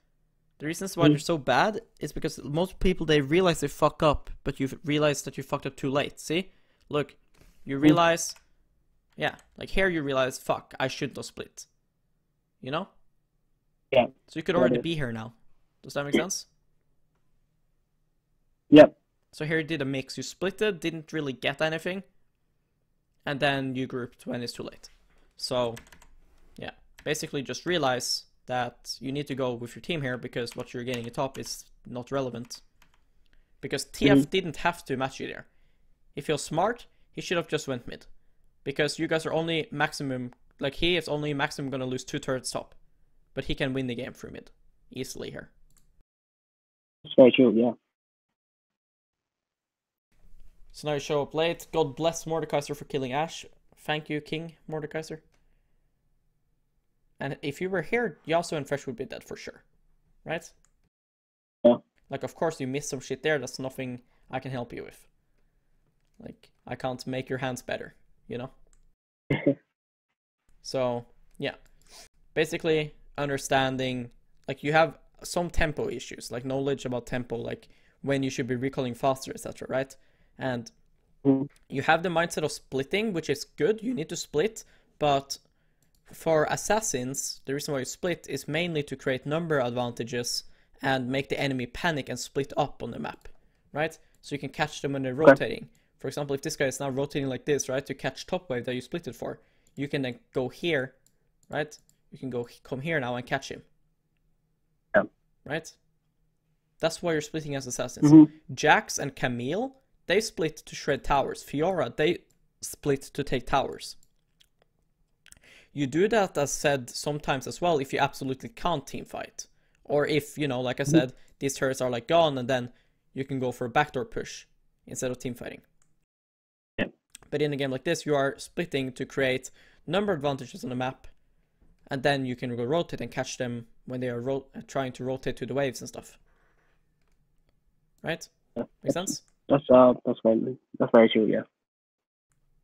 The reasons why they're so bad is because most people, they realize they fuck up, but you've realized that you fucked up too late. See? Look, you realize, yeah, like here you realize, fuck, I shouldn't have split. You know? Yeah. So you could already be here now. Does that make sense? Yep. So here you did a mix. You split it, didn't really get anything. And then you grouped when it's too late. So, yeah. Basically just realize that you need to go with your team here because what you're getting at top is not relevant. Because TF didn't have to match you there. If you're smart, he should have just went mid. Because you guys are only maximum, like he is only maximum gonna lose 2 turrets top. But he can win the game through mid. Easily here. That's very true, yeah. So now you show up late. God bless Mordekaiser for killing Ashe. Thank you, King Mordekaiser. And if you were here, Yasuo and Fresh would be dead for sure. Right? Yeah. Like, of course, you missed some shit there. That's nothing I can help you with. Like, I can't make your hands better, you know? So, yeah. Basically, understanding, like, you have some tempo issues, like knowledge about tempo, like when you should be recalling faster, etc., right? And you have the mindset of splitting, which is good. You need to split, but for assassins, the reason why you split is mainly to create number advantages and make the enemy panic and split up on the map, right? So you can catch them when they're rotating. For example, if this guy is now rotating like this, right, to catch top wave that you split it for, you can then go here, right? You can come here now and catch him. Yeah. Right? That's why you're splitting as assassins. Jax and Camille, they split to shred towers. Fiora, they split to take towers. You do that, as said, sometimes as well if you absolutely can't team fight. Or if, you know, like I said, these turrets are like gone and then you can go for a backdoor push instead of team fighting. Yeah. But in a game like this, you are splitting to create number advantages on the map. And then you can go rotate and catch them when they are trying to rotate to the waves and stuff. Right? Yeah. Make sense? That's very true, yeah.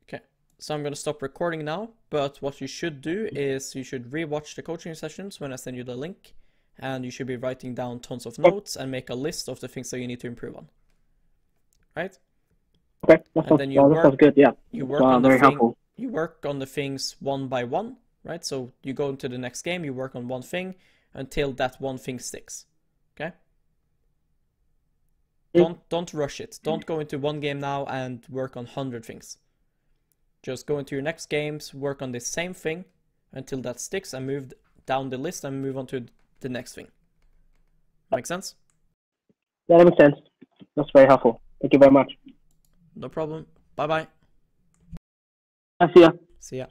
Okay, so I'm gonna stop recording now, but what you should do is you should rewatch the coaching sessions when I send you the link, and you should be writing down tons of notes and make a list of the things that you need to improve on. Right? Okay, that sounds good, yeah. You work on very helpful. You work on the things one by one, right? So you go into the next game, you work on one thing until that one thing sticks. Okay? Don't rush it. Don't go into one game now and work on 100 things. Just go into your next games, work on the same thing until that sticks, and move down the list and move on to the next thing. Make sense? Yeah, that makes sense. That's very helpful. Thank you very much. No problem. Bye bye. See ya. See ya.